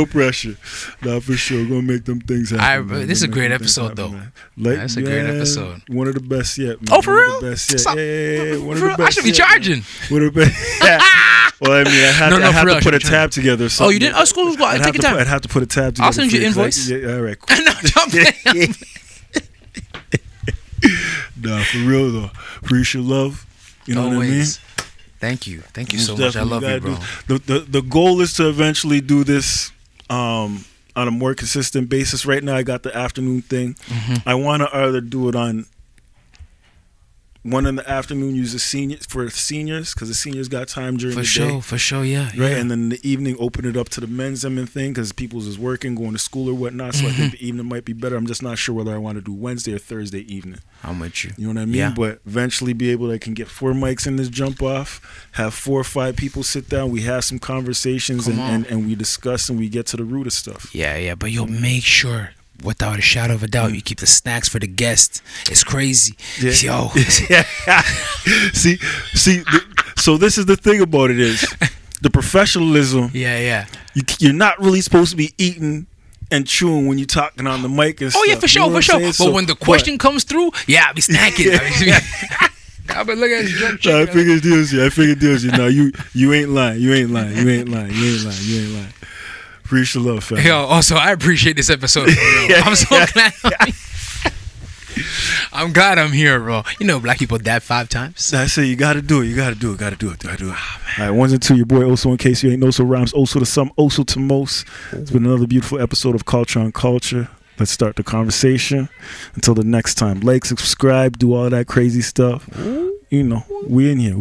[SPEAKER 1] pressure. Nah, for sure, gonna make them things happen.
[SPEAKER 2] This is a great episode, though. That's a great episode.
[SPEAKER 1] One of the best yet, man.
[SPEAKER 2] Oh, for real?
[SPEAKER 1] One of the best yet. Yeah. One of the best.
[SPEAKER 2] I should be charging.
[SPEAKER 1] One of the best. Well, I mean, I had to put a tab together.
[SPEAKER 2] Oh, you didn't? Oh, school. Take your time.
[SPEAKER 1] I'd have to put a tab together.
[SPEAKER 2] I'll send you invoice.
[SPEAKER 1] All right.
[SPEAKER 2] Cool. No, don't play.
[SPEAKER 1] Nah, for real though. Appreciate love. You know what I mean?
[SPEAKER 2] Thank you so much. I love you, bro.
[SPEAKER 1] The goal is to eventually do this on a more consistent basis. Right now, I got the afternoon thing. I want to either do it on one in the afternoon use the seniors because the seniors got time during the day.
[SPEAKER 2] For sure, yeah.
[SPEAKER 1] Right,
[SPEAKER 2] yeah.
[SPEAKER 1] and then in the evening open it up to the men's thing because people is working, going to school or whatnot. So I think the evening might be better. I'm just not sure whether I want to do Wednesday or Thursday evening.
[SPEAKER 2] I'm with you.
[SPEAKER 1] You know what I mean?
[SPEAKER 2] Yeah.
[SPEAKER 1] But eventually be able to, I can get 4 mics in this jump off, have 4 or 5 people sit down, we have some conversations and we discuss and we get to the root of stuff.
[SPEAKER 2] Yeah, but you'll make sure, without a shadow of a doubt, you keep the snacks for the guests. It's crazy.
[SPEAKER 1] Yeah.
[SPEAKER 2] Yo.
[SPEAKER 1] see, so this is the thing about it is the professionalism.
[SPEAKER 2] Yeah.
[SPEAKER 1] You're not really supposed to be eating and chewing when you're talking on the mic and stuff.
[SPEAKER 2] Oh yeah, for sure. But when the question comes through, I'll be snacking. I'll be looking at this jerk chicken.
[SPEAKER 1] I figured it was you. No, you ain't lying. You ain't lying. Appreciate the love, fam.
[SPEAKER 2] Yo, also I appreciate this episode. I'm so glad. I'm glad I'm here, bro. You know, black people dab 5 times.
[SPEAKER 1] I say you gotta do it. All right, 1 and 2. Your boy Oso. In case you ain't know, so Rhymes Oso to some, Oso to most. It's been another beautiful episode of Culture on Culture. Let's start the conversation. Until the next time, like, subscribe, do all that crazy stuff. You know, we in here.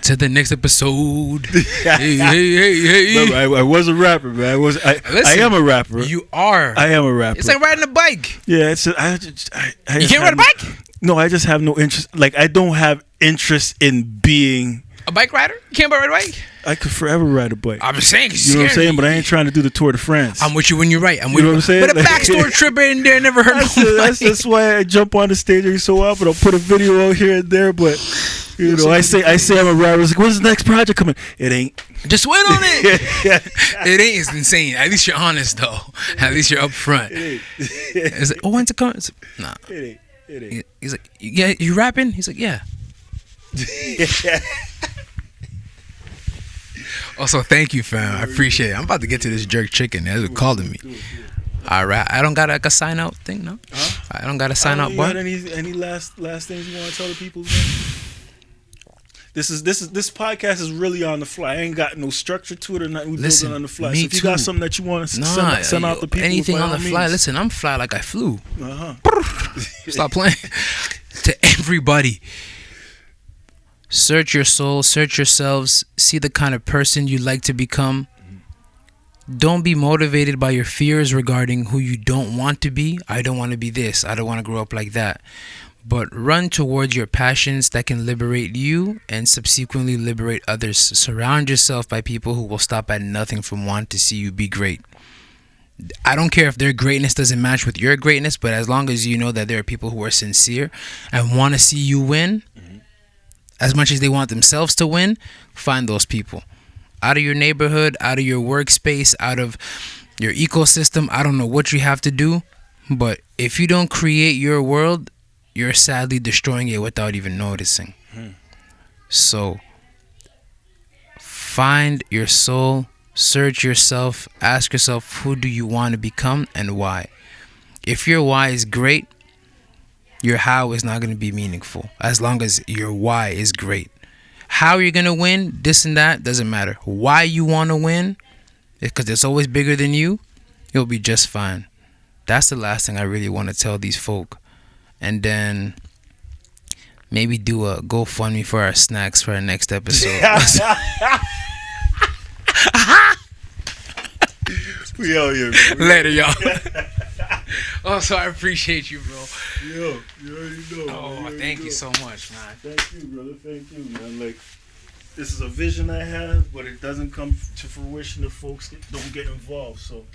[SPEAKER 2] To the next episode. hey.
[SPEAKER 1] Remember, I was a rapper, man. I am a rapper.
[SPEAKER 2] You are.
[SPEAKER 1] I am a rapper.
[SPEAKER 2] It's like riding a bike.
[SPEAKER 1] Yeah,
[SPEAKER 2] You can't ride a bike?
[SPEAKER 1] No, I just have no interest. Like, I don't have interest in being
[SPEAKER 2] a bike rider. You can't ride a bike.
[SPEAKER 1] I could forever ride a bike.
[SPEAKER 2] I'm just saying.
[SPEAKER 1] You know what I'm saying? But I ain't trying to do the Tour de France.
[SPEAKER 2] I'm with you when you're right.
[SPEAKER 1] You know what I'm saying?
[SPEAKER 2] But a backstore trip in there never hurt nobody.
[SPEAKER 1] That's why I jump on the stage every so often. I'll put a video out here and there, but you know, I say I'm a rapper. It's like, when's the next project coming? It ain't.
[SPEAKER 2] Just wait on it. It ain't. It's insane. At least you're honest, though. At least you're upfront.
[SPEAKER 1] It ain't.
[SPEAKER 2] It's like, when's it coming? Nah.
[SPEAKER 1] It ain't.
[SPEAKER 2] He's like, yeah, you rapping? He's like, yeah. Also, thank you, fam. I appreciate it. I'm about to get to this jerk chicken. That's what calling me. All right. I don't got like a sign out thing, no? Huh? I don't got a sign out button.
[SPEAKER 1] Any last things you want to tell the people, man? This podcast is really on the fly. I ain't got no structure to it or nothing. We build it on the fly. So if you got something that you want to send out the people,
[SPEAKER 2] anything on the fly. Listen, I'm fly like I flew. Stop playing. To everybody, search your soul, search yourselves, see the kind of person you'd like to become. Don't be motivated by your fears regarding who you don't want to be. I don't want to be this. I don't want to grow up like that. But run towards your passions that can liberate you and subsequently liberate others. Surround yourself by people who will stop at nothing from wanting to see you be great. I don't care if their greatness doesn't match with your greatness, but as long as you know that there are people who are sincere and want to see you win, as much as they want themselves to win, find those people. Out of your neighborhood, out of your workspace, out of your ecosystem. I don't know what you have to do, but if you don't create your world, you're sadly destroying it without even noticing. So, find your soul, search yourself, ask yourself, who do you want to become and why? If your why is great, your how is not going to be meaningful as long as your why is great. How you're going to win, this and that, doesn't matter. Why you want to win, because it's always bigger than you, you'll be just fine. That's the last thing I really want to tell these folk. And then maybe do a GoFundMe for our snacks for our next episode.
[SPEAKER 1] We out here, bro.
[SPEAKER 2] Later, y'all. Also, I appreciate you, bro.
[SPEAKER 1] Yo, you already know.
[SPEAKER 2] Oh, thank you so much, man.
[SPEAKER 1] Thank you, brother. Thank you, man. Like, this is a vision I have, but it doesn't come to fruition if folks don't get involved. So.